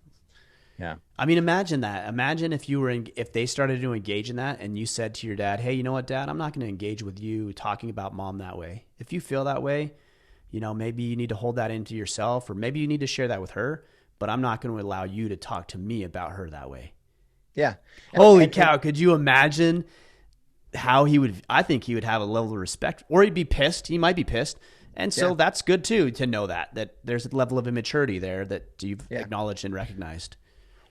Yeah. I mean, imagine that. Imagine if they started to engage in that and you said to your dad, hey, you know what, Dad, I'm not going to engage with you talking about mom that way. If you feel that way, maybe you need to hold that into yourself, or maybe you need to share that with her. But I'm not going to allow you to talk to me about her that way. Yeah. Holy cow. Could you imagine how I think he would have a level of respect, or he'd be pissed. He might be pissed. And so that's good too, to know that there's a level of immaturity there that you've acknowledged and recognized.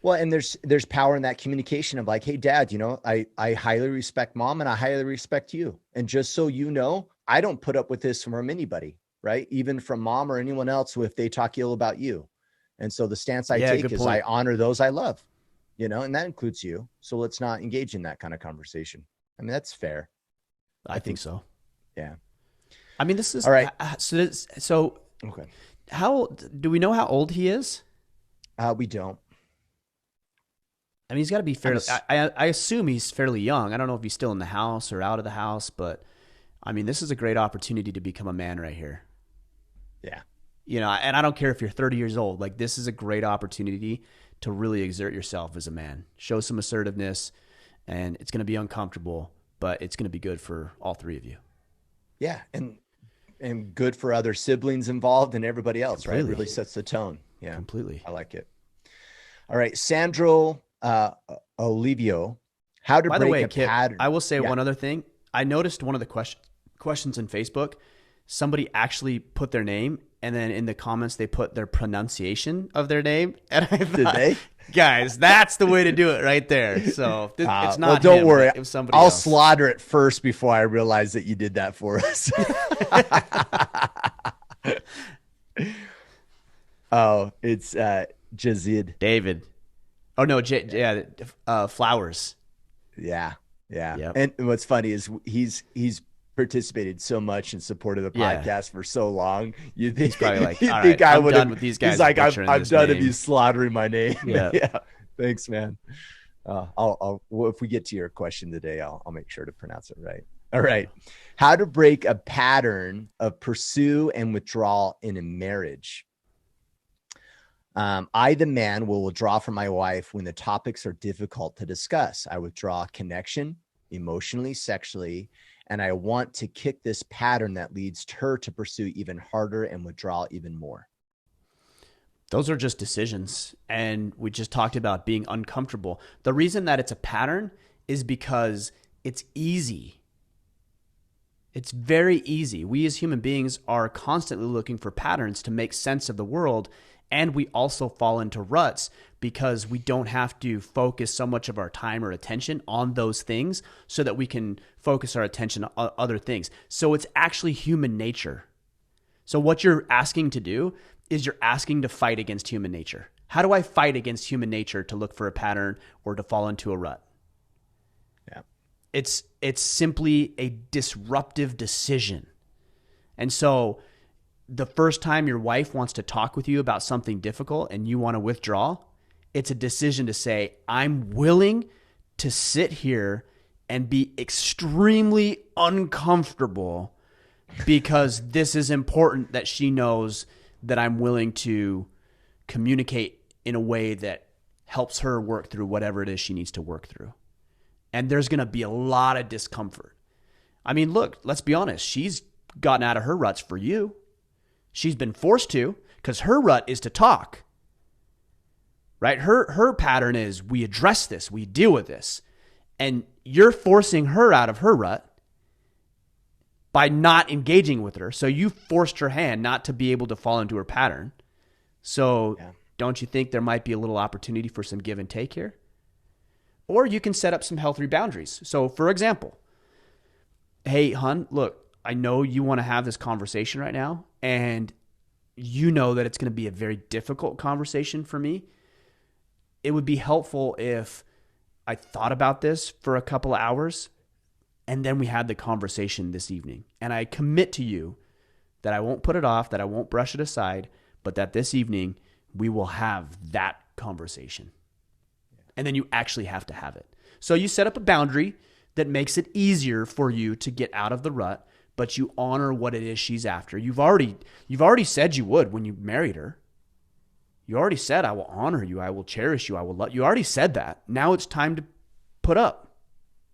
Well, and there's power in that communication of like, hey, Dad, I highly respect mom and I highly respect you. And just so you know, I don't put up with this from anybody, right? Even from mom or anyone else if they talk ill about you. And so the stance I take is I honor those I love, and that includes you. So let's not engage in that kind of conversation. I mean, that's fair. I think so. Yeah. I mean, this is all right. So okay. Do we know how old he is? We don't. I mean, he's got to be fairly. I assume he's fairly young. I don't know if he's still in the house or out of the house, but I mean, this is a great opportunity to become a man right here. Yeah. And I don't care if you're 30 years old. Like, this is a great opportunity to really exert yourself as a man. Show some assertiveness, and it's going to be uncomfortable, but it's going to be good for all three of you. Yeah, and good for other siblings involved and everybody else, Completely. right? It really sets the tone. Yeah, completely. I like it. All right, Sandro Olivio, how to By break the way, a Kip, pattern. I will say one other thing. I noticed one of the questions in Facebook, somebody actually put their name, and then in the comments they put their pronunciation of their name. And I thought, Did they? Guys, that's the way to do it right there. So it's not. Well, don't him, worry. it was somebody I'll else. slaughter it first before I realize that you did that for us. Oh, it's Jazid. David. Oh no, Flowers. Yeah. Yep. And what's funny is he's participated so much in support of the podcast for so long. You think he's probably like, you all think right, I I'm would done with these guys. He's like, I'm done name. of you slaughtering my name. Yeah. Yeah. Thanks, man. Well, if we get to your question today, I'll make sure to pronounce it right. All right. How to break a pattern of pursue and withdrawal in a marriage. I, the man, will withdraw from my wife when the topics are difficult to discuss. I withdraw connection, emotionally, sexually, and I want to kick this pattern that leads her to pursue even harder and withdraw even more. Those are just decisions. And we just talked about being uncomfortable. The reason that it's a pattern is because it's easy. It's very easy. We as human beings are constantly looking for patterns to make sense of the world. And we also fall into ruts because we don't have to focus so much of our time or attention on those things so that we can focus our attention on other things. So it's actually human nature. So what you're asking to do is you're asking to fight against human nature. How do I fight against human nature to look for a pattern or to fall into a rut? Yeah. It's simply a disruptive decision. And so the first time your wife wants to talk with you about something difficult and you want to withdraw, it's a decision to say, I'm willing to sit here and be extremely uncomfortable because this is important that she knows that I'm willing to communicate in a way that helps her work through whatever it is she needs to work through. And there's going to be a lot of discomfort. I mean, look, let's be honest. She's gotten out of her ruts for you. She's been forced to, because her rut is to talk, right? Her pattern is we address this, we deal with this. And you're forcing her out of her rut by not engaging with her. So you forced her hand not to be able to fall into her pattern. So Don't you think there might be a little opportunity for some give and take here? Or you can set up some healthy boundaries. So for example, hey, hun, look, I know you want to have this conversation right now, and you know that it's going to be a very difficult conversation for me. It would be helpful if I thought about this for a couple of hours, and then we had the conversation this evening. And I commit to you that I won't put it off, that I won't brush it aside, but that this evening we will have that conversation. And then you actually have to have it. So you set up a boundary that makes it easier for you to get out of the rut, but you honor what it is she's after. You've already said you would when you married her. You already said, I will honor you, I will cherish you, I will love you. You already said that. Now it's time to put up.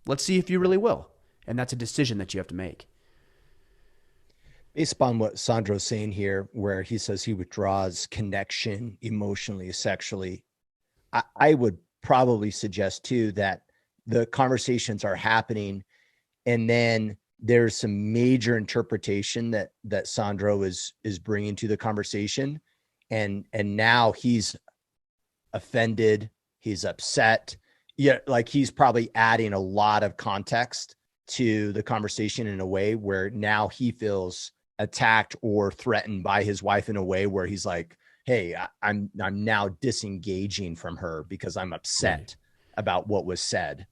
Let's see if you really will. And that's a decision that you have to make. Based upon what Sandro's saying here, where he says he withdraws connection emotionally, sexually, I would probably suggest too that the conversations are happening and then there's some major interpretation that Sandro is bringing to the conversation. And now he's offended, he's upset. Yeah, like he's probably adding a lot of context to the conversation in a way where now he feels attacked or threatened by his wife in a way where he's like, hey, I'm now disengaging from her because I'm upset about what was said.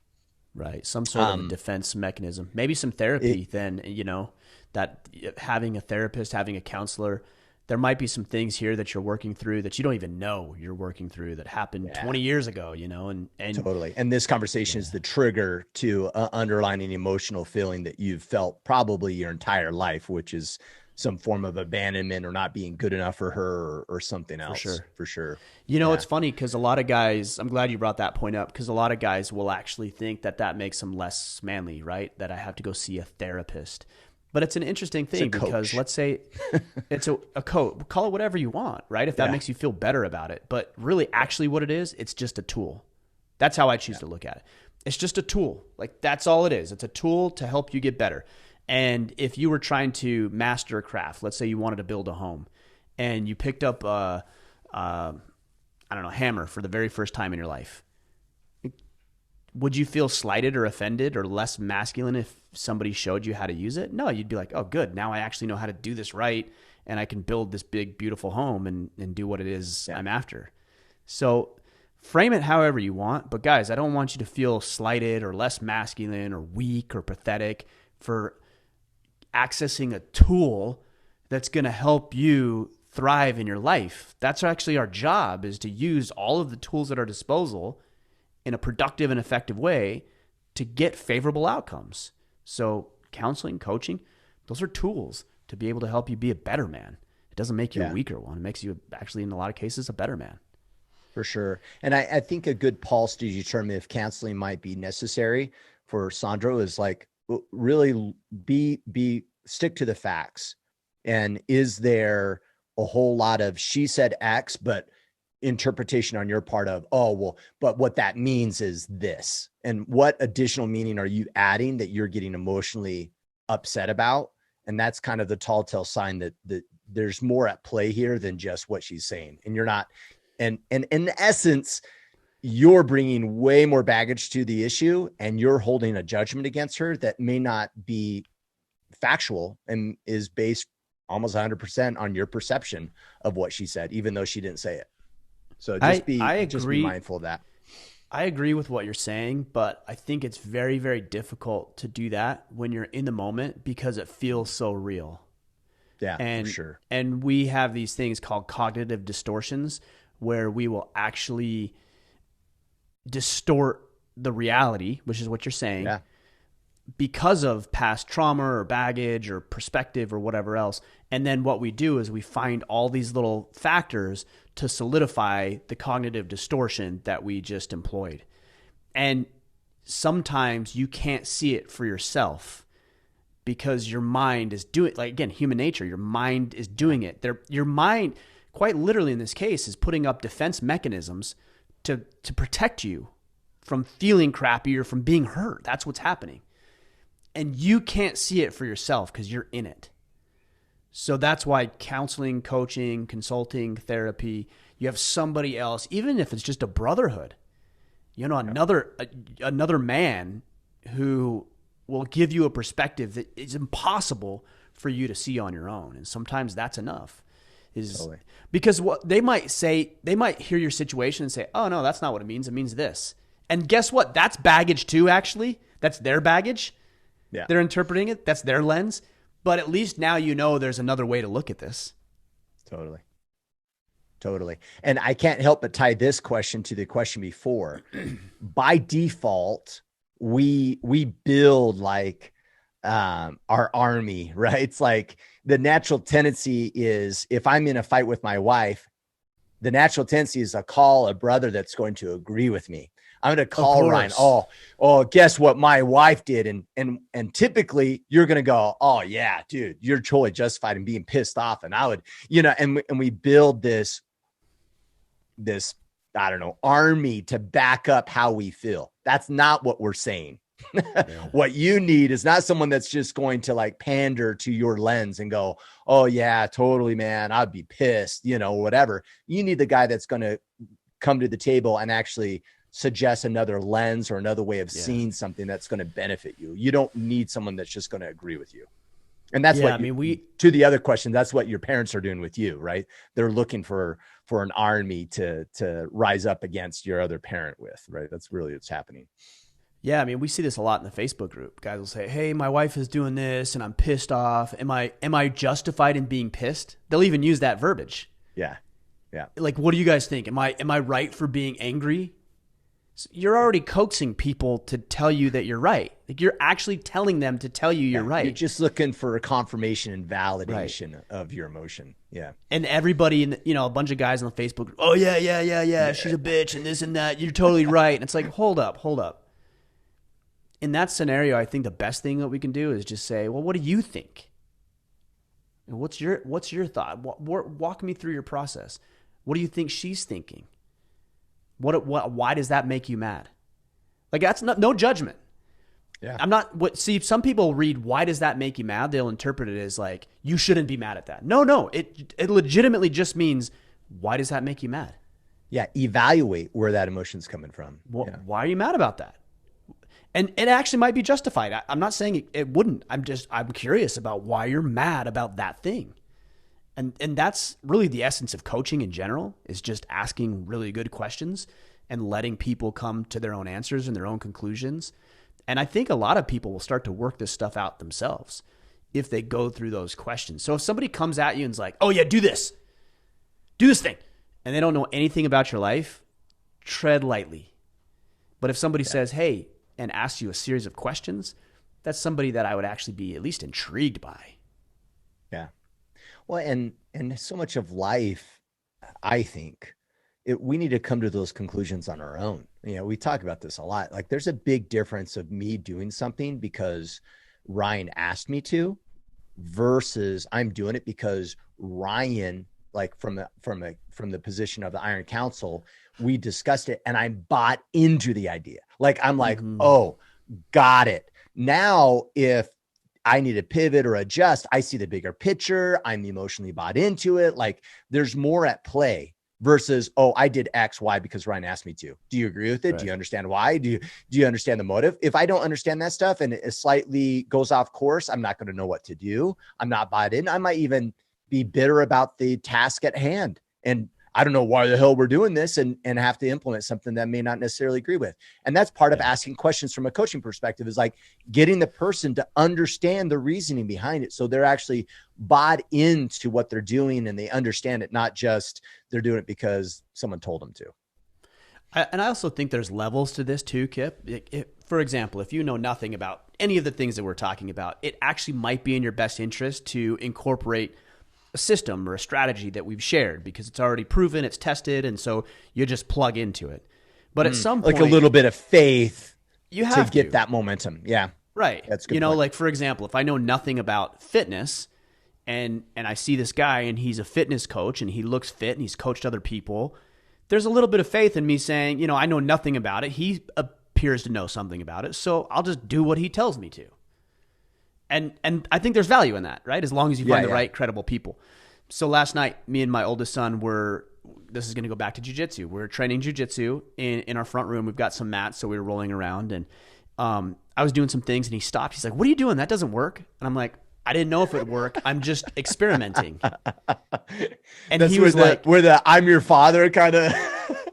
Right. Some sort of a defense mechanism, maybe some therapy that having a therapist, having a counselor there might be some things here that you're working through that you don't even know you're working through that happened 20 years ago, you know, and totally. And this conversation is the trigger to underlining emotional feeling that you've felt probably your entire life, which is some form of abandonment or not being good enough for her or something else. For sure. You know, it's funny because a lot of guys, I'm glad you brought that point up, because a lot of guys will actually think that makes them less manly, right? That I have to go see a therapist. But it's an interesting thing because let's say it's a coach, call it whatever you want, right? If that makes you feel better about it. But really, actually what it is, it's just a tool. That's how I choose to look at it. It's just a tool. Like, that's all it is. It's a tool to help you get better. And if you were trying to master a craft, let's say you wanted to build a home and you picked up a hammer for the very first time in your life, would you feel slighted or offended or less masculine if somebody showed you how to use it? No, you'd be like, oh, good. Now I actually know how to do this right. And I can build this big, beautiful home and do what it is I'm after. So frame it however you want. But guys, I don't want you to feel slighted or less masculine or weak or pathetic for accessing a tool that's going to help you thrive in your life. That's actually our job, is to use all of the tools at our disposal in a productive and effective way to get favorable outcomes. So counseling, coaching, those are tools to be able to help you be a better man. It doesn't make you a weaker one. It makes you actually, in a lot of cases, a better man. For sure. And I think a good pulse to determine if counseling might be necessary for Sandro is like, really stick to the facts. And is there a whole lot of she said X, but interpretation on your part of, oh, well, but what that means is this, and what additional meaning are you adding that you're getting emotionally upset about? And that's kind of the telltale sign that there's more at play here than just what she's saying. And you're not, and in essence, you're bringing way more baggage to the issue and you're holding a judgment against her that may not be factual and is based almost 100% on your perception of what she said, even though she didn't say it. So just be mindful of that. I agree with what you're saying, but I think it's very, very difficult to do that when you're in the moment because it feels so real. Yeah, for sure. And we have these things called cognitive distortions where we will actually distort the reality, which is what you're saying, because of past trauma or baggage or perspective or whatever else. And then what we do is we find all these little factors to solidify the cognitive distortion that we just employed. And sometimes you can't see it for yourself because your mind is doing, like, again, human nature, your mind is doing it. Your mind, quite literally in this case, is putting up defense mechanisms to protect you from feeling crappy or from being hurt. That's what's happening. And you can't see it for yourself because you're in it. So that's why counseling, coaching, consulting, therapy, you have somebody else, even if it's just a brotherhood, you know, another man who will give you a perspective that is impossible for you to see on your own. And sometimes that's enough. Because what they might say, they might hear your situation and say, oh no, that's not what it means. It means this. And guess what? That's baggage too, actually. That's their baggage. Yeah. They're interpreting it. That's their lens. But at least now you know there's another way to look at this. Totally. And I can't help but tie this question to the question before. By default, we build like our army, right? It's like the natural tendency is, if I'm in a fight with my wife, the natural tendency is to call a brother that's going to agree with me. I'm going to call Ryan. Oh, guess what my wife did? And typically you're going to go, oh yeah, dude, you're totally justified in being pissed off. And I would, you know, and we build this, I don't know, army to back up how we feel. That's not what we're saying. What you need is not someone that's just going to like pander to your lens and go, oh yeah, totally, man, I'd be pissed, you know, whatever. You need the guy that's going to come to the table and actually suggest another lens or another way of seeing something that's going to benefit you. You don't need someone that's just going to agree with you. And that's what, to the other question, that's what your parents are doing with you, right? They're looking for an army to rise up against your other parent with, right? That's really what's happening. Yeah, I mean, we see this a lot in the Facebook group. Guys will say, "Hey, my wife is doing this and I'm pissed off. Am I justified in being pissed?" They'll even use that verbiage. Yeah. Yeah. Like, what do you guys think? Am I right for being angry? So you're already coaxing people to tell you that you're right. Like, you're actually telling them to tell you you're right. You're just looking for a confirmation and validation of your emotion. Yeah. And everybody a bunch of guys on the Facebook group, "Oh yeah, she's a bitch and this and that. You're totally right." And it's like, hold up. In that scenario, I think the best thing that we can do is just say, "Well, what do you think? And what's your thought? Walk me through your process. What do you think she's thinking? Why does that make you mad?" Like, that's no judgment. Yeah. Some people read, "Why does that make you mad?" They'll interpret it as like, you shouldn't be mad at that. No. It legitimately just means, why does that make you mad? Yeah. Evaluate where that emotion's coming from. Why are you mad about that? And it actually might be justified. I'm not saying it wouldn't. I'm curious about why you're mad about that thing. And that's really the essence of coaching in general, is just asking really good questions and letting people come to their own answers and their own conclusions. And I think a lot of people will start to work this stuff out themselves if they go through those questions. So if somebody comes at you and is like, "Oh yeah, do this thing," and they don't know anything about your life, tread lightly. But if somebody says, "Hey," and asks you a series of questions, that's somebody that I would actually be at least intrigued by. Yeah. Well, and so much of life, I think, we need to come to those conclusions on our own. We talk about this a lot. Like, there's a big difference of me doing something because Ryan asked me to, versus I'm doing it because Ryan, like from the position of the Iron Council, we discussed it and I bought into the idea. Like, I'm like, oh, got it. Now, if I need to pivot or adjust, I see the bigger picture. I'm emotionally bought into it. Like, there's more at play versus, oh, I did X, Y because Ryan asked me to. Do you agree with it? Right. Do you understand why? Do you understand the motive? If I don't understand that stuff and it slightly goes off course, I'm not going to know what to do. I'm not bought in. I might even be bitter about the task at hand. And I don't know why the hell we're doing this, and have to implement something that I may not necessarily agree with. And that's part of asking questions from a coaching perspective, is like getting the person to understand the reasoning behind it. So they're actually bought into what they're doing and they understand it, not just they're doing it because someone told them to. And I also think there's levels to this too, Kip. For example, if you know nothing about any of the things that we're talking about, it actually might be in your best interest to incorporate a system or a strategy that we've shared, because it's already proven, it's tested, and so you just plug into it. But at some point, like a little bit of faith, you have to get that momentum. Yeah, right. That's a good point. Like, for example, if I know nothing about fitness, and I see this guy and he's a fitness coach and he looks fit and he's coached other people, there's a little bit of faith in me saying, I know nothing about it. He appears to know something about it, so I'll just do what he tells me to. And I think there's value in that, right? As long as you find the right, credible people. So last night, me and my oldest son this is going to go back to jiu-jitsu. We're training jiu-jitsu in our front room. We've got some mats, so we were rolling around. And I was doing some things, and he stopped. He's like, "What are you doing? That doesn't work." And I'm like, "I didn't know if it would work. I'm just experimenting." And that's he was where the "I'm your father" kind of...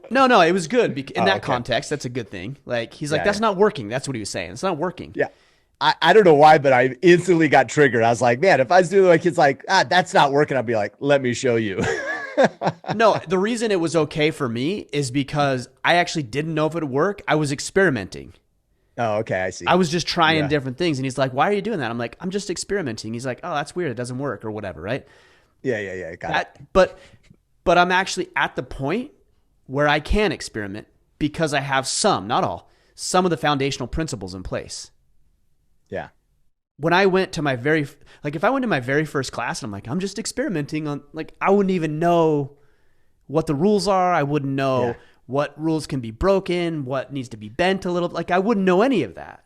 No, it was good. In that context, that's a good thing. Like, he's like, "That's not working." That's what he was saying. It's not working. Yeah. I don't know why, but I instantly got triggered. I was like, man, if I was doing my kids like, that's not working, I'd be like, let me show you. No, the reason it was okay for me is because I actually didn't know if it would work. I was experimenting. Oh, okay. I see. I was just trying different things. And he's like, "Why are you doing that?" I'm like, "I'm just experimenting." He's like, "Oh, that's weird. It doesn't work," or whatever. Right. Yeah. Got it. But I'm actually at the point where I can experiment because I have not all, some of the foundational principles in place. Yeah. When I went to if I went to my very first class and I'm like, I'm just experimenting on, like, I wouldn't even know what the rules are. I wouldn't know what rules can be broken, what needs to be bent a little. Like, I wouldn't know any of that.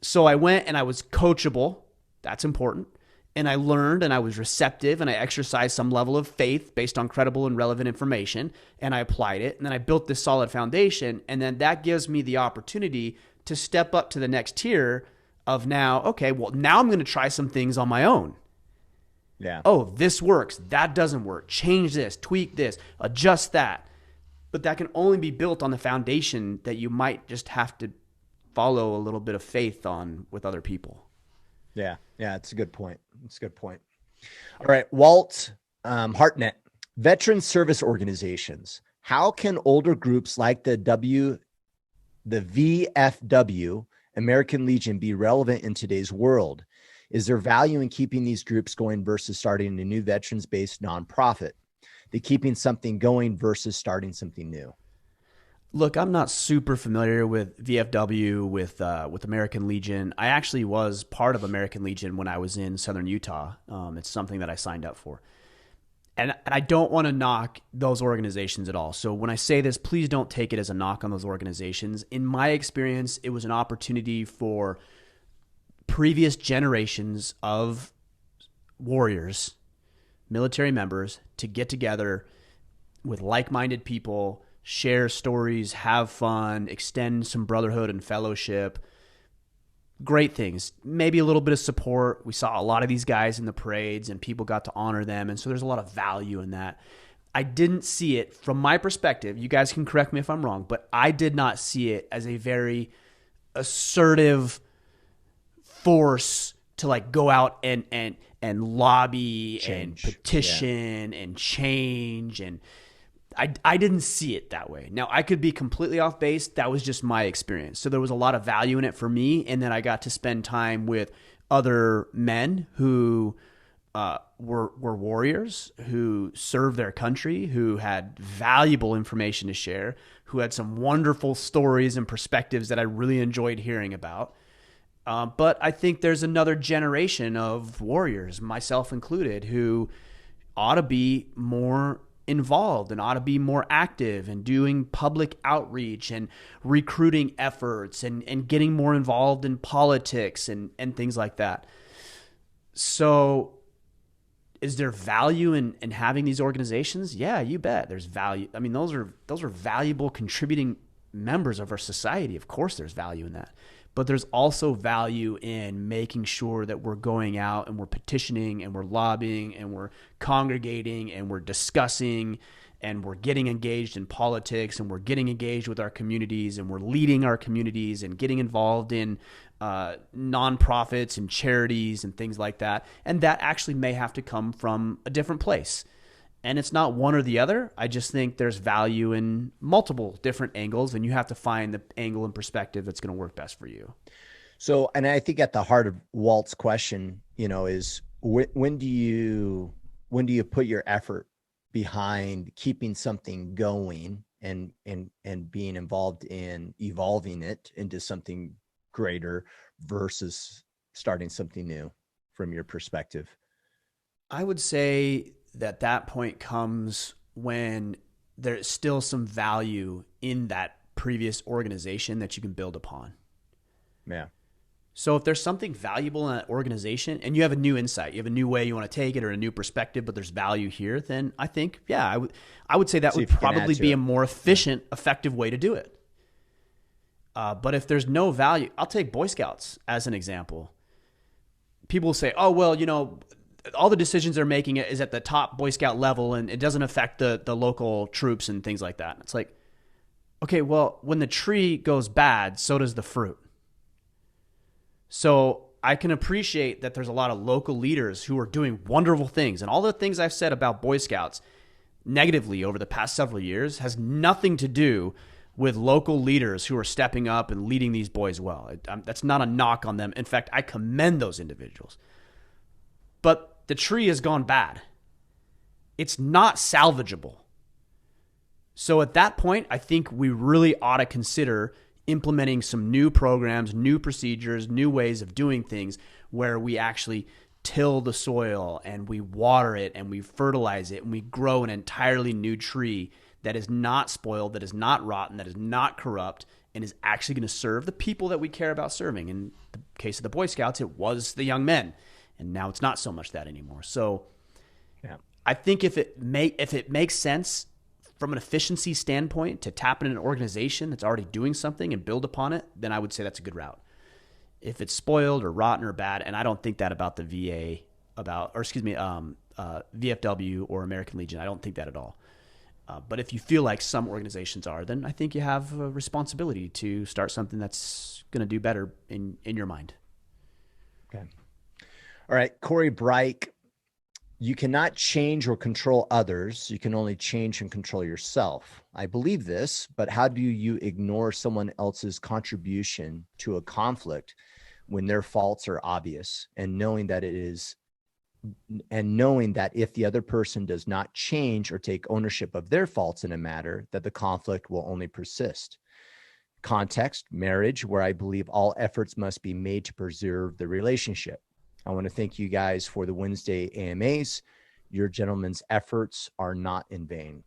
So I went and I was coachable. That's important. And I learned and I was receptive and I exercised some level of faith based on credible and relevant information. And I applied it. And then I built this solid foundation. And then that gives me the opportunity to step up to the next tier of now I'm going to try some things on my own. Yeah. Oh, this works. That doesn't work. Change this, tweak this, adjust that. But that can only be built on the foundation that you might just have to follow a little bit of faith on with other people. Yeah. Yeah. It's a good point. It's a good point. All right. Walt Hartnett, veteran service organizations. How can older groups like the VFW, American Legion, be relevant in today's world? Is there value in keeping these groups going versus starting a new veterans-based nonprofit? The keeping something going versus starting something new? Look, I'm not super familiar with VFW, with American Legion. I actually was part of American Legion when I was in Southern Utah. It's something that I signed up for. And I don't want to knock those organizations at all. So when I say this, please don't take it as a knock on those organizations. In my experience, it was an opportunity for previous generations of warriors, military members, to get together with like-minded people, share stories, have fun, extend some brotherhood and fellowship. Great things. Maybe a little bit of support. We saw a lot of these guys in the parades and people got to honor them. And so there's a lot of value in that. I didn't see it from my perspective. You guys can correct me if I'm wrong, but I did not see it as a very assertive force to like go out and lobby Change. and petition and change. And I didn't see it that way. Now, I could be completely off base. That was just my experience. So there was a lot of value in it for me. And then I got to spend time with other men who were warriors, who served their country, who had valuable information to share, who had some wonderful stories and perspectives that I really enjoyed hearing about. But I think there's another generation of warriors, myself included, who ought to be more involved and ought to be more active and doing public outreach and recruiting efforts and getting more involved in politics and things like that. So is there value in having these organizations? Yeah, you bet. There's value. I mean, those are valuable contributing members of our society. Of course there's value in that. But there's also value in making sure that we're going out and we're petitioning and we're lobbying and we're congregating and we're discussing and we're getting engaged in politics and we're getting engaged with our communities and we're leading our communities and getting involved in nonprofits and charities and things like that. And that actually may have to come from a different place. And it's not one or the other. I just think there's value in multiple different angles, and you have to find the angle and perspective that's going to work best for you. So, and I think at the heart of Walt's question, is when do you put your effort behind keeping something going and being involved in evolving it into something greater versus starting something new from your perspective? I would say that point comes when there's still some value in that previous organization that you can build upon. Yeah. So if there's something valuable in that organization and you have a new insight, you have a new way you want to take it or a new perspective, but there's value here, then I think, yeah, I would say that would probably be a more efficient, effective way to do it. But if there's no value, I'll take Boy Scouts as an example. People will say, oh, well, all the decisions they're making is at the top Boy Scout level and it doesn't affect the local troops and things like that. It's like, okay, well, when the tree goes bad, so does the fruit. So I can appreciate that there's a lot of local leaders who are doing wonderful things. And all the things I've said about Boy Scouts negatively over the past several years has nothing to do with local leaders who are stepping up and leading these boys well. That's not a knock on them. In fact, I commend those individuals. But the tree has gone bad. It's not salvageable. So at that point, I think we really ought to consider implementing some new programs, new procedures, new ways of doing things where we actually till the soil and we water it and we fertilize it and we grow an entirely new tree that is not spoiled, that is not rotten, that is not corrupt, and is actually going to serve the people that we care about serving. In the case of the Boy Scouts, it was the young men. And now it's not so much that anymore. So yeah. I think if it makes sense from an efficiency standpoint to tap in an organization that's already doing something and build upon it, then I would say that's a good route. If it's spoiled or rotten or bad, and I don't think that about the VFW or American Legion. I don't think that at all. But if you feel like some organizations are, then I think you have a responsibility to start something that's going to do better in your mind. Okay. All right. Corey Bright, you cannot change or control others. You can only change and control yourself. I believe this, but how do you ignore someone else's contribution to a conflict when their faults are obvious, and knowing that if the other person does not change or take ownership of their faults in a matter, that the conflict will only persist? Context, marriage, where I believe all efforts must be made to preserve the relationship. I want to thank you guys for the Wednesday AMAs. Your gentlemen's efforts are not in vain.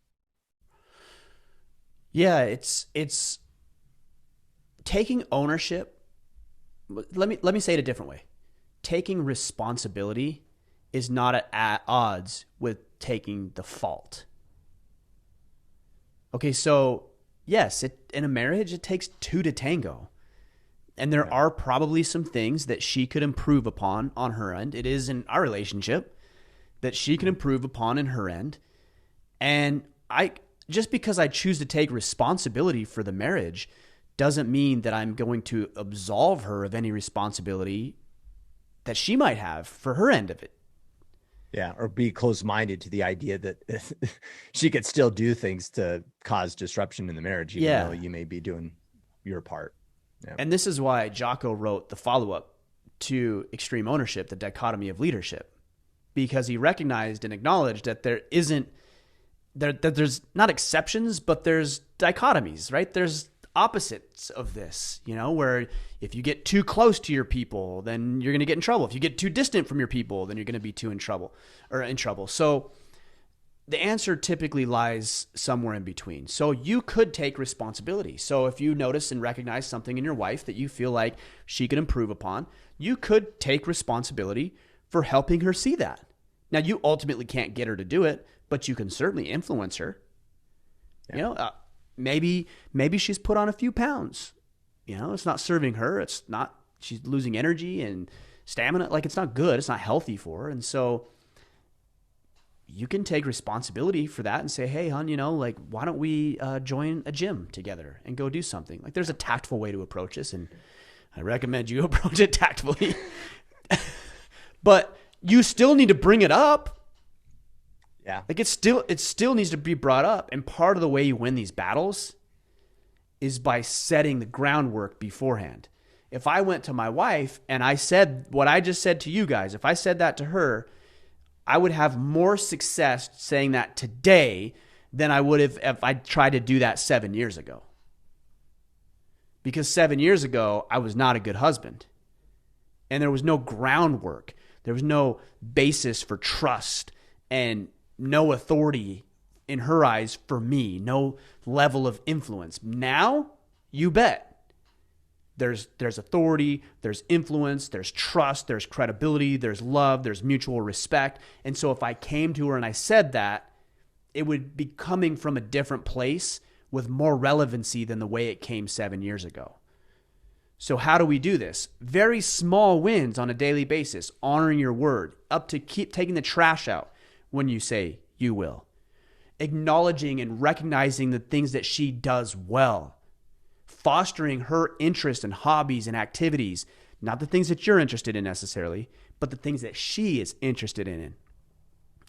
Yeah, it's taking ownership. Let me say it a different way. Taking responsibility is not at odds with taking the fault. Okay, so yes, in a marriage, it takes two to tango. And there are probably some things that she could improve upon on her end. It is in our relationship that she can improve upon in her end. And just because I choose to take responsibility for the marriage doesn't mean that I'm going to absolve her of any responsibility that she might have for her end of it. Yeah, or be closed-minded to the idea that she could still do things to cause disruption in the marriage, even though you may be doing your part. Yeah. And this is why Jocko wrote the follow-up to Extreme Ownership, the dichotomy of leadership, because he recognized and acknowledged that there's not exceptions, but there's dichotomies, right? There's opposites of this, where if you get too close to your people, then you're going to get in trouble. If you get too distant from your people, then you're going to be in trouble. So the answer typically lies somewhere in between. So you could take responsibility. So if you notice and recognize something in your wife that you feel like she could improve upon, you could take responsibility for helping her see that. Now, you ultimately can't get her to do it, but you can certainly influence her. Yeah. Maybe she's put on a few pounds. It's not serving her. She's losing energy and stamina. Like, it's not good. It's not healthy for her. And so you can take responsibility for that and say, hey, hon, why don't we join a gym together and go do something? Like, there's a tactful way to approach this, and I recommend you approach it tactfully. But you still need to bring it up. Yeah. Like, it still needs to be brought up. And part of the way you win these battles is by setting the groundwork beforehand. If I went to my wife and I said what I just said to you guys, if I said that to her, I would have more success saying that today than I would have if I tried to do that 7 years ago. Because 7 years ago, I was not a good husband. And there was no groundwork. There was no basis for trust and no authority in her eyes for me, no level of influence. Now, you bet. There's authority, there's influence, there's trust, there's credibility, there's love, there's mutual respect. And so if I came to her and I said that, it would be coming from a different place with more relevancy than the way it came 7 years ago. So how do we do this? Very small wins on a daily basis, honoring your word, up to keep taking the trash out when you say you will. Acknowledging and recognizing the things that she does well. Fostering her interest and hobbies and activities, not the things that you're interested in necessarily, but the things that she is interested in.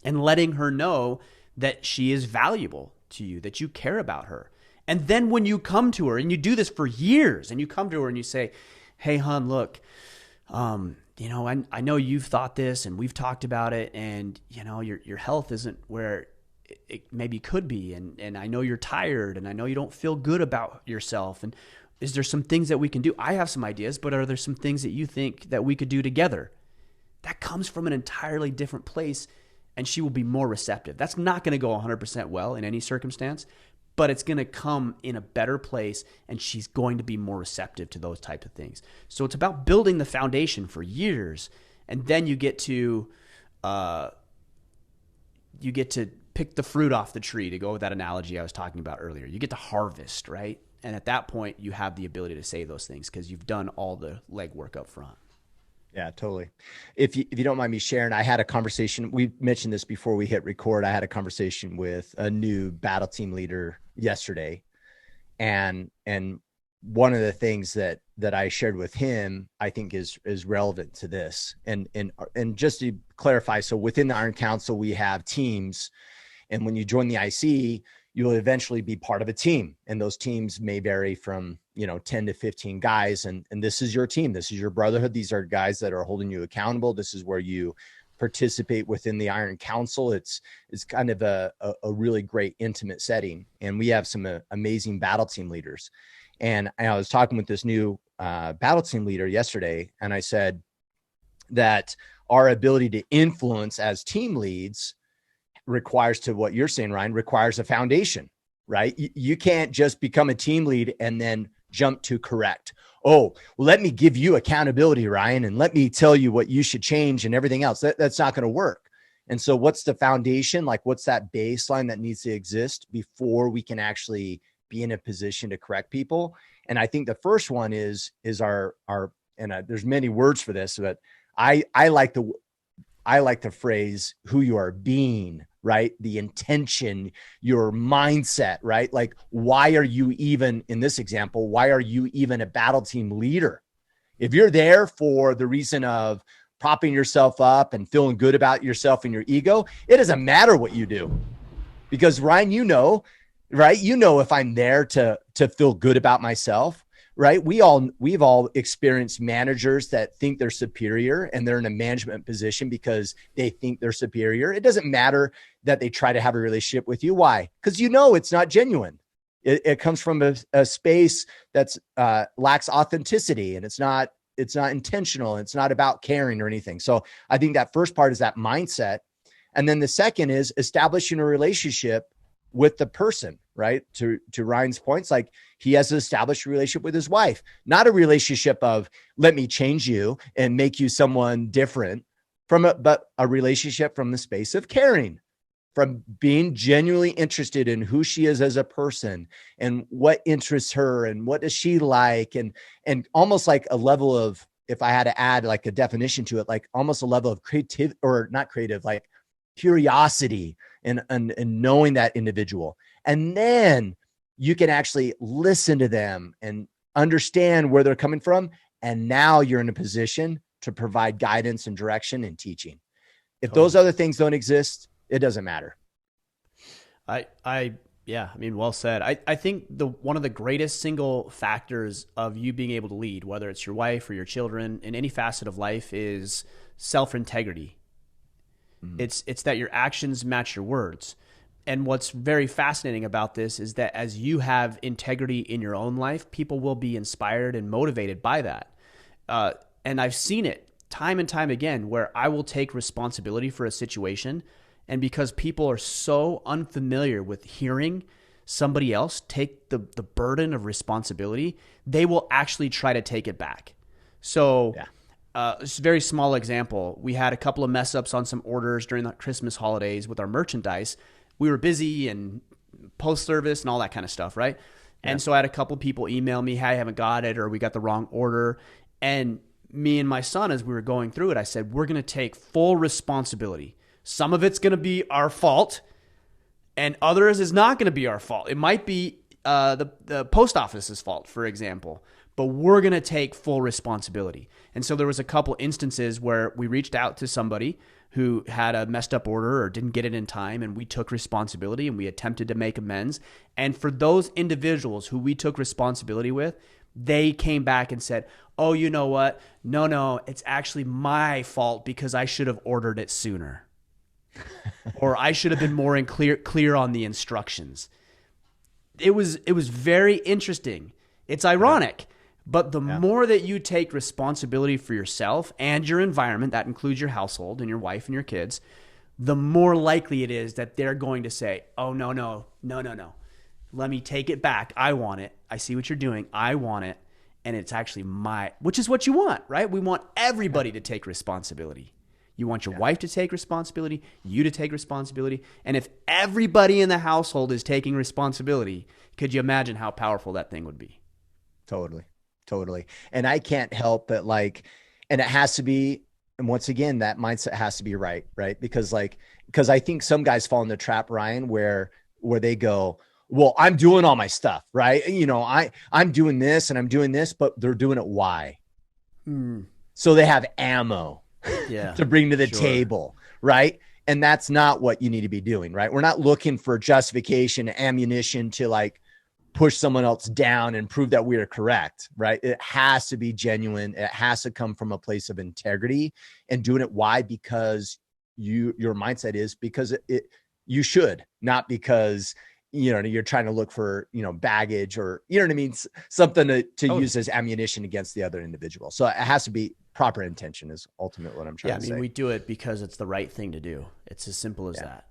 And letting her know that she is valuable to you, that you care about her. And then when you come to her, and you do this for years, and you come to her and you say, hey, hon, look, I know you've thought this and we've talked about it, and your health isn't where it maybe could be, and I know you're tired, and I know you don't feel good about yourself, and is there some things that we can do? I have some ideas, but are there some things that you think that we could do together? That comes from an entirely different place, and she will be more receptive. That's not going to go 100% well in any circumstance, but it's going to come in a better place, and she's going to be more receptive to those types of things. So it's about building the foundation for years, and then you get to pick the fruit off the tree, to go with that analogy I was talking about earlier. You get to harvest, right? And at that point, you have the ability to say those things because you've done all the legwork up front. Yeah, totally. If you don't mind me sharing, I had a conversation. We mentioned this before we hit record. I had a conversation with a new battle team leader yesterday, and one of the things that I shared with him, I think is relevant to this. And just to clarify, so within the Iron Council, we have teams, and when you join the IC, you'll eventually be part of a team. And those teams may vary from, 10 to 15 guys. And this is your team. This is your brotherhood. These are guys that are holding you accountable. This is where you participate within the Iron Council. It's kind of a really great intimate setting. And we have some amazing battle team leaders. And I was talking with this new battle team leader yesterday, and I said that our ability to influence as team leads requires, to what you're saying, Ryan, requires a foundation, right? You can't just become a team lead and then jump to correct. Oh, well, let me give you accountability, Ryan, and let me tell you what you should change and everything else. That's not going to work. And so what's the foundation? Like, what's that baseline that needs to exist before we can actually be in a position to correct people? And I think the first one is our there's many words for this, but I like the phrase who you are being, right? The intention, your mindset, right? Like, why are you even, in this example, why are you even a battle team leader? If you're there for the reason of propping yourself up and feeling good about yourself and your ego, it doesn't matter what you do. Because Ryan, right? If I'm there to feel good about myself, right? We've all experienced managers that think they're superior, and they're in a management position because they think they're superior. It doesn't matter that they try to have a relationship with you. Why? Because it's not genuine. It comes from a space that's lacks authenticity, and it's not intentional. It's not about caring or anything. So I think that first part is that mindset. And then the second is establishing a relationship with the person, right? To Ryan's points, like, he has an established relationship with his wife, not a relationship of let me change you and make you someone different but a relationship from the space of caring, from being genuinely interested in who she is as a person and what interests her and what does she like. And almost like a level of, if I had to add like a definition to it, like almost a level of creative, or not creative, like curiosity and knowing that individual. And then you can actually listen to them and understand where they're coming from. And now you're in a position to provide guidance and direction and teaching. If those other things don't exist, it doesn't matter. Yeah, I mean, well said. I think one of the greatest single factors of you being able to lead, whether it's your wife or your children in any facet of life, is self-integrity. Mm-hmm. It's that your actions match your words. And what's very fascinating about this is that as you have integrity in your own life, people will be inspired and motivated by that. And I've seen it time and time again where I will take responsibility for a situation, and because people are so unfamiliar with hearing somebody else take the burden of responsibility, they will actually try to take it back. So it's a very small example. We had a couple of mess ups on some orders during the Christmas holidays with our merchandise. We were busy and post-service and all that kind of stuff, right? Yeah. And so I had a couple people email me, hey, I haven't got it, or we got the wrong order. And me and my son, as we were going through it, I said, we're going to take full responsibility. Some of it's going to be our fault, and others is not going to be our fault. It might be the post office's fault, for example, but we're going to take full responsibility. And so there was a couple instances where we reached out to somebody who had a messed up order or didn't get it in time, and we took responsibility and we attempted to make amends. And for those individuals who we took responsibility with, they came back and said, oh, you know what? No, it's actually my fault because I should have ordered it sooner. Or I should have been more clear on the instructions. It was very interesting. It's ironic, but the more that you take responsibility for yourself and your environment, that includes your household and your wife and your kids, the more likely it is that they're going to say, oh, no. Let me take it back. I want it. I see what you're doing. I want it. And it's actually which is what you want, right? We want everybody to take responsibility. You want your wife to take responsibility, you to take responsibility. And if everybody in the household is taking responsibility, could you imagine how powerful that thing would be? Totally. And I can't help but, like, And it has to be, and once again, that mindset has to be right. Because I think some guys fall in the trap, Ryan, where they go, well, I'm doing all my stuff, right? I'm doing this and I'm doing this, but they're doing it. Why? So they have ammo to bring to the table, right? And that's not what you need to be doing, right? We're not looking for justification, ammunition to like push someone else down and prove that we are correct, right? It has to be genuine. It has to come from a place of integrity and doing it. Why? Because your mindset is because you should, not because, you're trying to look for, baggage or, you know what I mean? Something to use as ammunition against the other individual. So it has to be proper intention is ultimately what I'm trying to say. We do it because it's the right thing to do. It's as simple as that.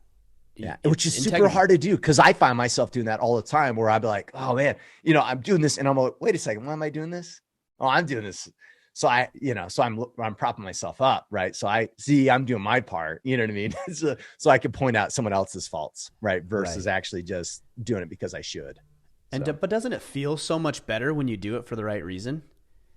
Yeah. Which is super hard to do. Cause I find myself doing that all the time where I'd be like, oh man, I'm doing this. And I'm like, wait a second, why am I doing this? Oh, I'm doing this. So I'm propping myself up. Right. So I'm doing my part, you know what I mean? so I can point out someone else's faults, right. Versus actually just doing it because I should. But doesn't it feel so much better when you do it for the right reason?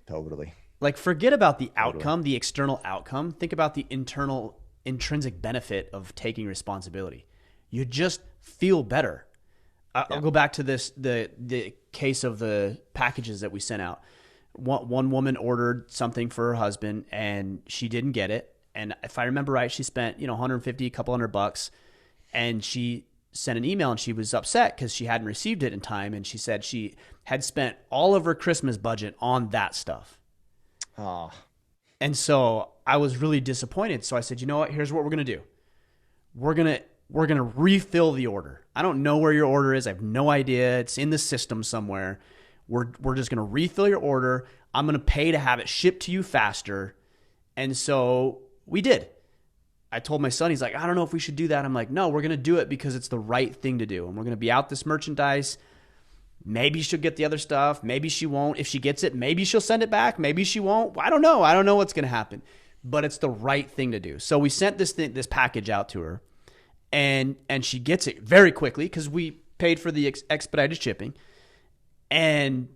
Totally. Like forget about the outcome, the external outcome. Think about the internal intrinsic benefit of taking responsibility. You just feel better. I'll go back to the case of the packages that we sent out. One woman ordered something for her husband and she didn't get it. And if I remember right, she spent, $150, a couple $100, and she sent an email and she was upset because she hadn't received it in time. And she said she had spent all of her Christmas budget on that stuff. Oh. And so I was really disappointed. So I said, you know what? Here's what we're going to do. We're going to refill the order. I don't know where your order is. I have no idea. It's in the system somewhere. We're just going to refill your order. I'm going to pay to have it shipped to you faster. And so we did. I told my son, he's like, I don't know if we should do that. I'm like, no, we're going to do it because it's the right thing to do. And we're going to be out this merchandise. Maybe she'll get the other stuff. Maybe she won't. If she gets it, maybe she'll send it back. Maybe she won't. I don't know. I don't know what's going to happen. But it's the right thing to do. So we sent this package out to her. And she gets it very quickly because we paid for the expedited shipping. And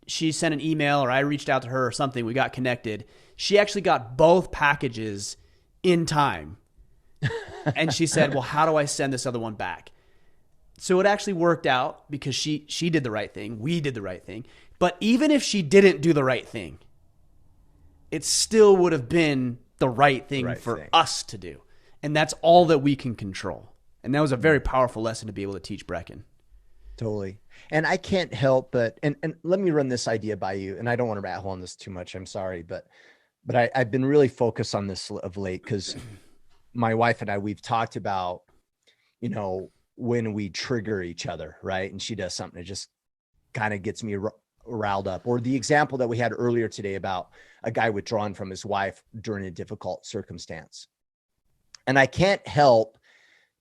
she sent an email or I reached out to her or something. We got connected. She actually got both packages in time. And she said, well, how do I send this other one back? So it actually worked out because she did the right thing. We did the right thing. But even if she didn't do the right thing, it still would have been the right thing for us to do. And that's all that we can control. And that was a very powerful lesson to be able to teach Brecken. Totally. And I can't help but, and let me run this idea by you. And I don't want to rat hole on this too much. I'm sorry, but I've been really focused on this of late because my wife and I, we've talked about, when we trigger each other, right? And she does something that just kind of gets me riled up. Or the example that we had earlier today about a guy withdrawing from his wife during a difficult circumstance. And I can't help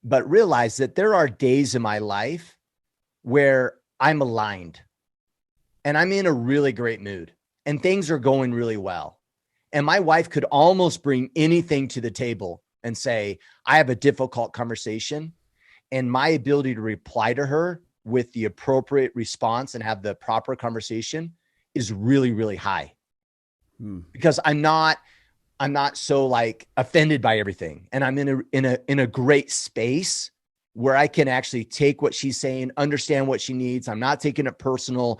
but realize that there are days in my life where I'm aligned and I'm in a really great mood and things are going really well. And my wife could almost bring anything to the table and say, I have a difficult conversation, and my ability to reply to her with the appropriate response and have the proper conversation is really, really high because I'm not so like offended by everything. And I'm in a great space where I can actually take what she's saying, understand what she needs. I'm not taking it personal,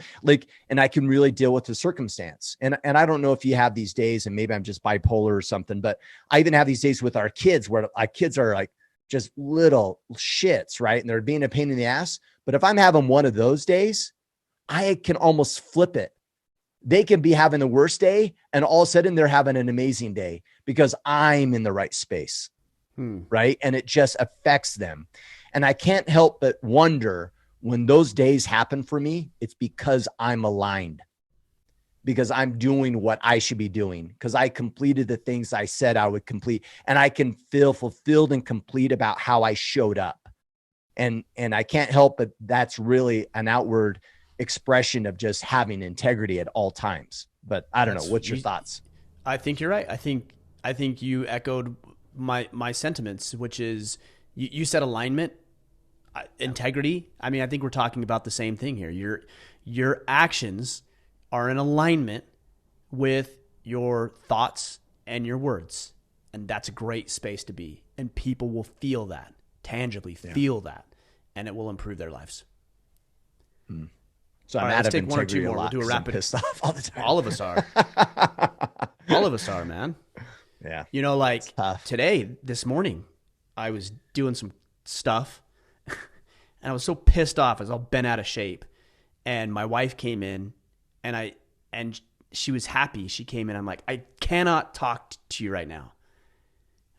and I can really deal with the circumstance. And I don't know if you have these days, and maybe I'm just bipolar or something, but I even have these days with our kids where our kids are like just little shits, right? And they're being a pain in the ass. But if I'm having one of those days, I can almost flip it. They can be having the worst day and all of a sudden they're having an amazing day because I'm in the right space, right? And it just affects them. And I can't help but wonder when those days happen for me, it's because I'm aligned, because I'm doing what I should be doing, because I completed the things I said I would complete, and I can feel fulfilled and complete about how I showed up. And I can't help but that's really an outward expression of just having integrity at all times. But I don't know. What's your thoughts? I think you're right. I think you echoed my sentiments, which is you said alignment, integrity. I mean, I think we're talking about the same thing here. Your actions are in alignment with your thoughts and your words. And that's a great space to be. And people will feel that, tangibly feel that, and it will improve their lives. So I'm out of integrity a lot. We'll do a rapid. I'm pissed off all the time. All of us are. All of us are, man. Yeah. You know, like today, this morning, I was doing some stuff and I was so pissed off. I was all bent out of shape. And my wife came in and she was happy. She came in. I'm like, I cannot talk to you right now.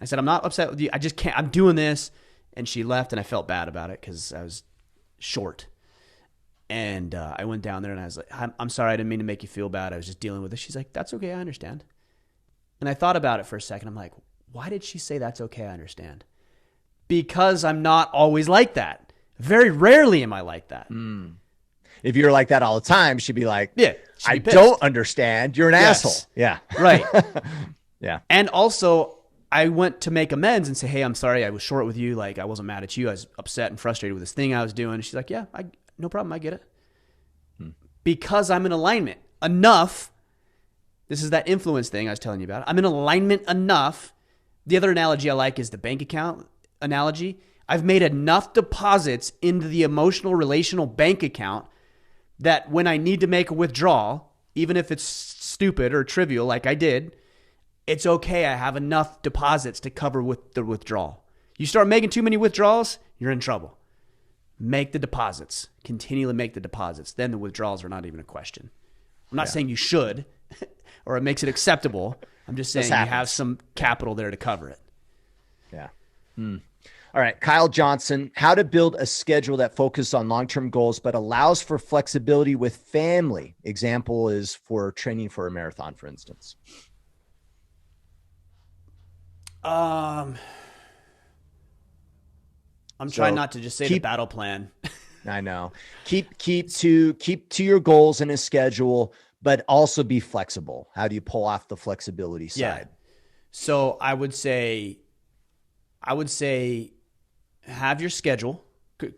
I said, I'm not upset with you. I just can't. I'm doing this. And she left, and I felt bad about it because I was short. And I went down there, and I was like, I'm sorry. I didn't mean to make you feel bad. I was just dealing with it. She's like, that's okay. I understand. And I thought about it for a second. I'm like, why did she say that's okay? I understand. Because I'm not always like that. Very rarely am I like that. If you're like that all the time, she'd be like, yeah, I don't understand. You're an asshole. Yeah. Right. Yeah. And also, I went to make amends and say, hey, I'm sorry. I was short with you. Like, I wasn't mad at you. I was upset and frustrated with this thing I was doing. And she's like, yeah, no problem. I get it. Because I'm in alignment enough. This is that influence thing I was telling you about. I'm in alignment enough. The other analogy I like is the bank account analogy. I've made enough deposits into the emotional relational bank account that when I need to make a withdrawal, even if it's stupid or trivial like I did, it's okay. I have enough deposits to cover with the withdrawal. You start making too many withdrawals, you're in trouble. Make the deposits. Continually make the deposits. Then the withdrawals are not even a question. I'm not saying you should or it makes it acceptable. I'm just saying you have some capital there to cover it. Yeah. All right. Kyle Johnson, how to build a schedule that focuses on long-term goals but allows for flexibility with family. Example is for training for a marathon, for instance. I'm trying not to just say the battle plan. I know. Keep to your goals in a schedule, but also be flexible. How do you pull off the flexibility side? Yeah. So I would say have your schedule,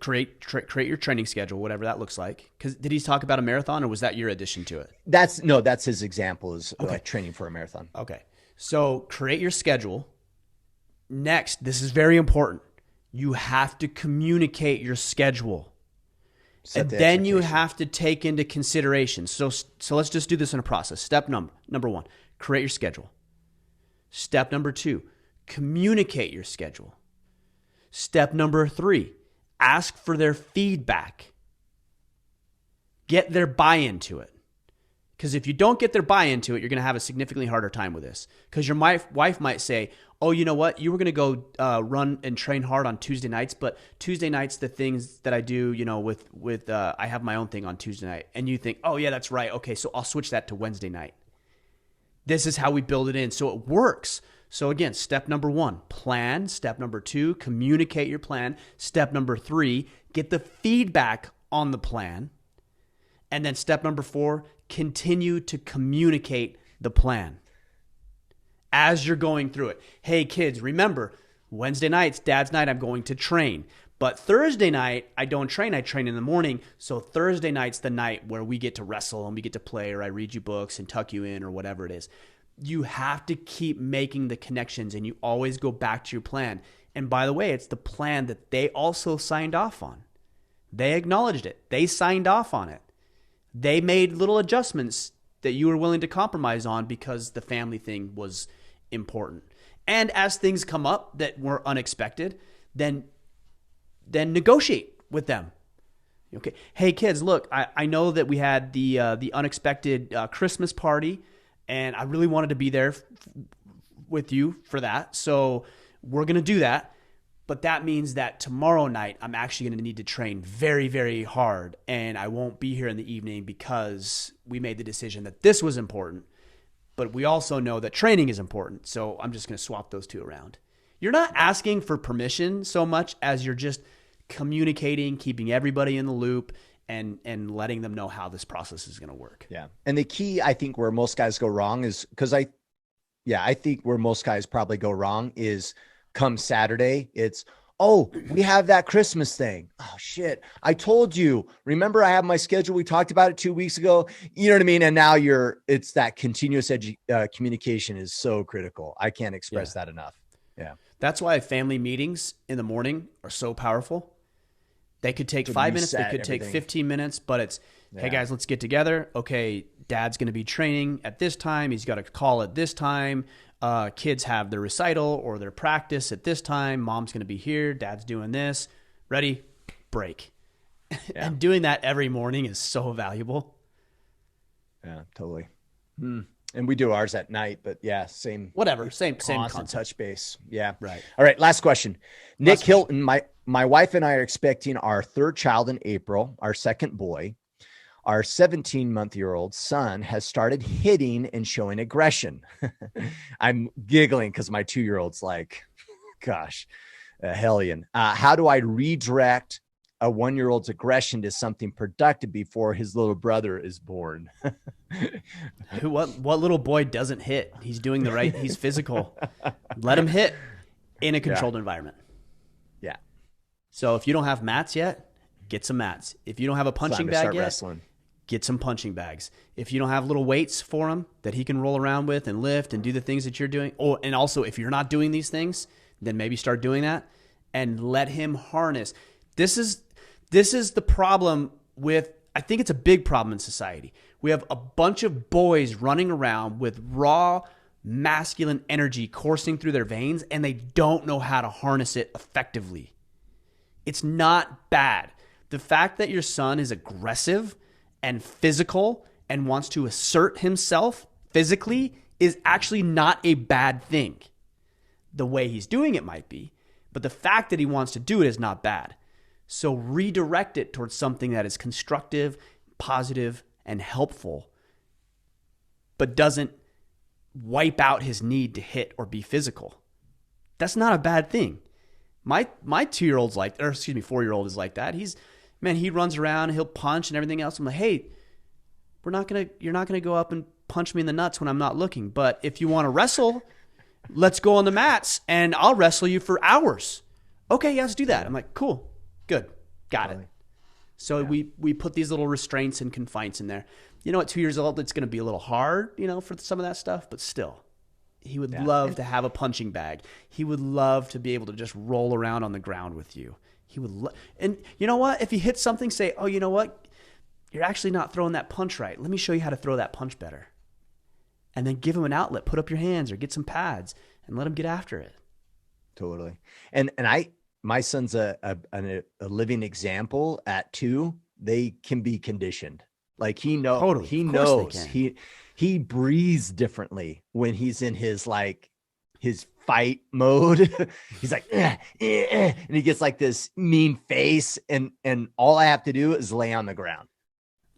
create your training schedule, whatever that looks like. Because did he talk about a marathon, or was that your addition to it? That's his example is training for a marathon. Okay. So create your schedule. Next, this is very important. You have to communicate your schedule. And then you have to take into consideration. So let's just do this in a process. Step number one, create your schedule. Step number two, communicate your schedule. Step number three, ask for their feedback. Get their buy-in to it. Because if you don't get their buy-in to it, you're going to have a significantly harder time with this. Because your wife might say, oh, you know what? You were going to go run and train hard on Tuesday nights, but Tuesday nights, the things that I do, with I have my own thing on Tuesday night. And you think, oh, yeah, that's right. Okay, so I'll switch that to Wednesday night. This is how we build it in. So it works. So again, step number one, plan. Step number two, communicate your plan. Step number three, get the feedback on the plan. And then step number four, continue to communicate the plan as you're going through it. Hey, kids, remember, Wednesday nights, Dad's night, I'm going to train. But Thursday night, I don't train. I train in the morning. So Thursday night's the night where we get to wrestle and we get to play, or I read you books and tuck you in, or whatever it is. You have to keep making the connections, and you always go back to your plan. And by the way, it's the plan that they also signed off on. They acknowledged it. They signed off on it. They made little adjustments that you were willing to compromise on because the family thing was important. And as things come up that were unexpected, then negotiate with them. Okay. Hey kids, look, I know that we had the unexpected Christmas party, and I really wanted to be there with you for that. So we're going to do that. But that means that tomorrow night, I'm actually going to need to train very, very hard, and I won't be here in the evening because we made the decision that this was important. But we also know that training is important. So I'm just going to swap those two around. You're not asking for permission so much as you're just communicating, keeping everybody in the loop, and letting them know how this process is going to work. Yeah. And the key, I think, where most guys go wrong is because I think where most guys probably go wrong is come Saturday, it's, Oh, we have that Christmas thing. Oh shit. I told you, remember I have my schedule. We talked about it 2 weeks ago. You know what I mean? And now it's that continuous communication is so critical. I can't express that enough. Yeah. That's why family meetings in the morning are so powerful. They could take 5 minutes. They could take 15 minutes, but it's, hey guys, let's get together. Okay. Dad's going to be training at this time. He's got a call at this time. Kids have their recital or their practice at this time. Mom's going to be here. Dad's doing this. Ready? Break. Yeah. And doing that every morning is so valuable. Yeah, totally. And we do ours at night, but yeah, same. Whatever. Same concept. Touch base. Yeah. Right. All right. Last question. Nick Hilton, my wife and I are expecting our third child in April, our second boy. Our 17-month-old son has started hitting and showing aggression. I'm giggling because my 2-year-old's like, gosh, a hellion. How do I redirect a 1-year-old's aggression to something productive before his little brother is born? What little boy doesn't hit? He's doing the right. He's physical. Let him hit in a controlled environment. Yeah. So if you don't have mats yet, get some mats. If you don't have a punching bag yet, wrestling. Get some punching bags. If you don't have little weights for him that he can roll around with and lift and do the things that you're doing, and also if you're not doing these things, then maybe start doing that and let him harness. This is the problem with, I think it's a big problem in society. We have a bunch of boys running around with raw masculine energy coursing through their veins, and they don't know how to harness it effectively. It's not bad. The fact that your son is aggressive and physical and wants to assert himself physically is actually not a bad thing. The way he's doing it might be, but the fact that he wants to do it is not bad. So redirect it towards something that is constructive, positive, and helpful, but doesn't wipe out his need to hit or be physical. That's not a bad thing. My 4-year-old is like that. He runs around, he'll punch and everything else. I'm like, hey, you're not gonna go up and punch me in the nuts when I'm not looking. But if you want to wrestle, let's go on the mats and I'll wrestle you for hours. Okay, yeah, let's do that. I'm like, cool, good, got it. So we put these little restraints and confines in there. At 2 years old, it's gonna be a little hard, for some of that stuff, but still. He would love to have a punching bag. He would love to be able to just roll around on the ground with you. He would, and you know what? If he hits something, say, oh, you know what? You're actually not throwing that punch right. Let me show you how to throw that punch better. And then give him an outlet. Put up your hands or get some pads and let him get after it. Totally. And my son's a living example at 2. They can be conditioned. Like he knows he breathes differently when he's in his fight mode. He's like, and he gets like this mean face. And all I have to do is lay on the ground.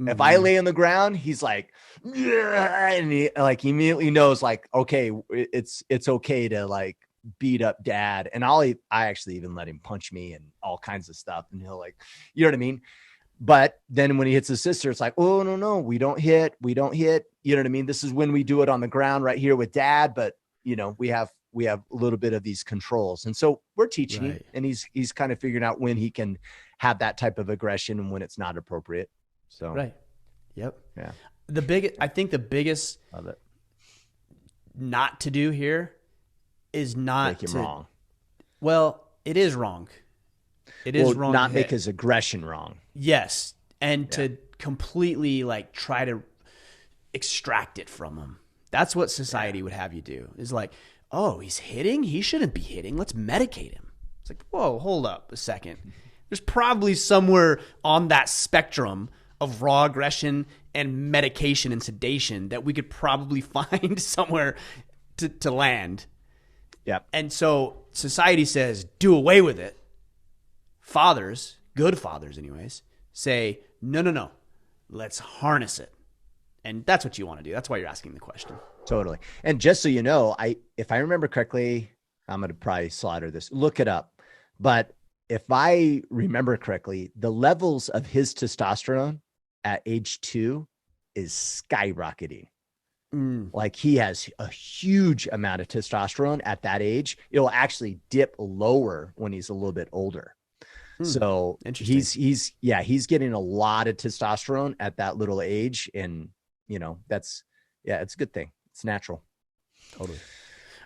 Mm-hmm. If I lay on the ground, he's like, and he immediately knows like, okay, it's okay to like beat up dad. And I actually even let him punch me and all kinds of stuff. And he'll like, you know what I mean? But then when he hits his sister, it's like, oh, no, we don't hit. You know what I mean? This is when we do it on the ground right here with dad. But we have a little bit of these controls. And so we're teaching him, and he's kind of figuring out when he can have that type of aggression and when it's not appropriate. So, right. Yep. Yeah. I think the biggest Love it. Not to do here is not make him wrong. Well, it is wrong. It is wrong. Not make his aggression wrong. Yes. And to completely like try to extract it from him. That's what society would have you do, is like, oh, he's hitting? He shouldn't be hitting. Let's medicate him. It's like, whoa, hold up a second. There's probably somewhere on that spectrum of raw aggression and medication and sedation that we could probably find somewhere to land. Yeah. And so society says, do away with it. Fathers, good fathers anyways, say, no. Let's harness it. And that's what you want to do. That's why you're asking the question. Totally. And just so you know, if I remember correctly, I'm going to probably slaughter this. Look it up. But if I remember correctly, the levels of his testosterone at age 2 is skyrocketing. Like he has a huge amount of testosterone at that age. It'll actually dip lower when he's a little bit older. So he's getting a lot of testosterone at that little age. And it's a good thing. It's natural. Totally.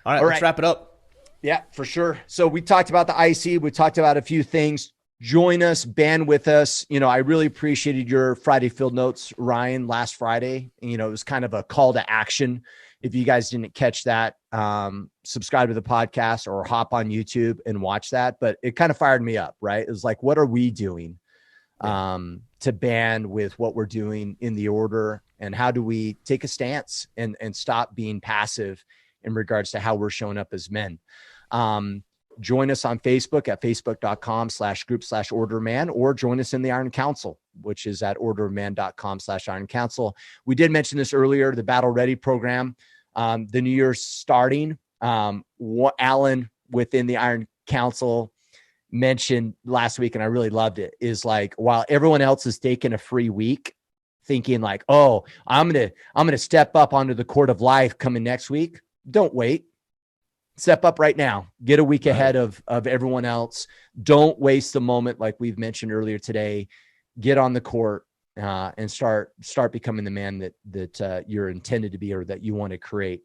All right, let's wrap it up. Yeah, for sure. So we talked about the IC. We talked about a few things. Join us, band with us. I really appreciated your Friday field notes, Ryan, last Friday. It was kind of a call to action. If you guys didn't catch that, subscribe to the podcast or hop on YouTube and watch that. But it kind of fired me up, right? It was like, what are we doing to band with what we're doing in the order? And how do we take a stance and stop being passive in regards to how we're showing up as men? Join us on Facebook at facebook.com/group/orderman, or join us in the Iron Council, which is at orderman.com/Iron Council. We did mention this earlier, the Battle Ready program. The new year's starting. Alan within the Iron Council mentioned last week, and I really loved it, is like, while everyone else is taking a free week, thinking like, oh, I'm gonna step up onto the court of life coming next week. Don't wait. Step up right now. Get a week ahead of everyone else. Don't waste the moment, like we've mentioned earlier today. Get on the court and start becoming the man that you're intended to be, or that you want to create.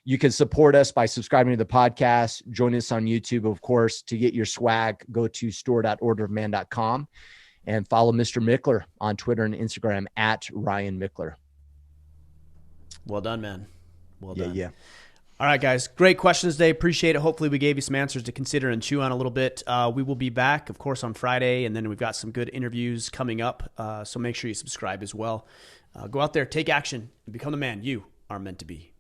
You can support us by subscribing to the podcast. Join us on YouTube, of course. To get your swag, go to store.orderofman.com and follow Mr. Mickler on Twitter and Instagram at Ryan Mickler. Well done, man. Well done. Yeah. All right, guys. Great questions today. Appreciate it. Hopefully we gave you some answers to consider and chew on a little bit. We will be back, of course, on Friday, and then we've got some good interviews coming up. So make sure you subscribe as well. Go out there, take action, and become the man you are meant to be.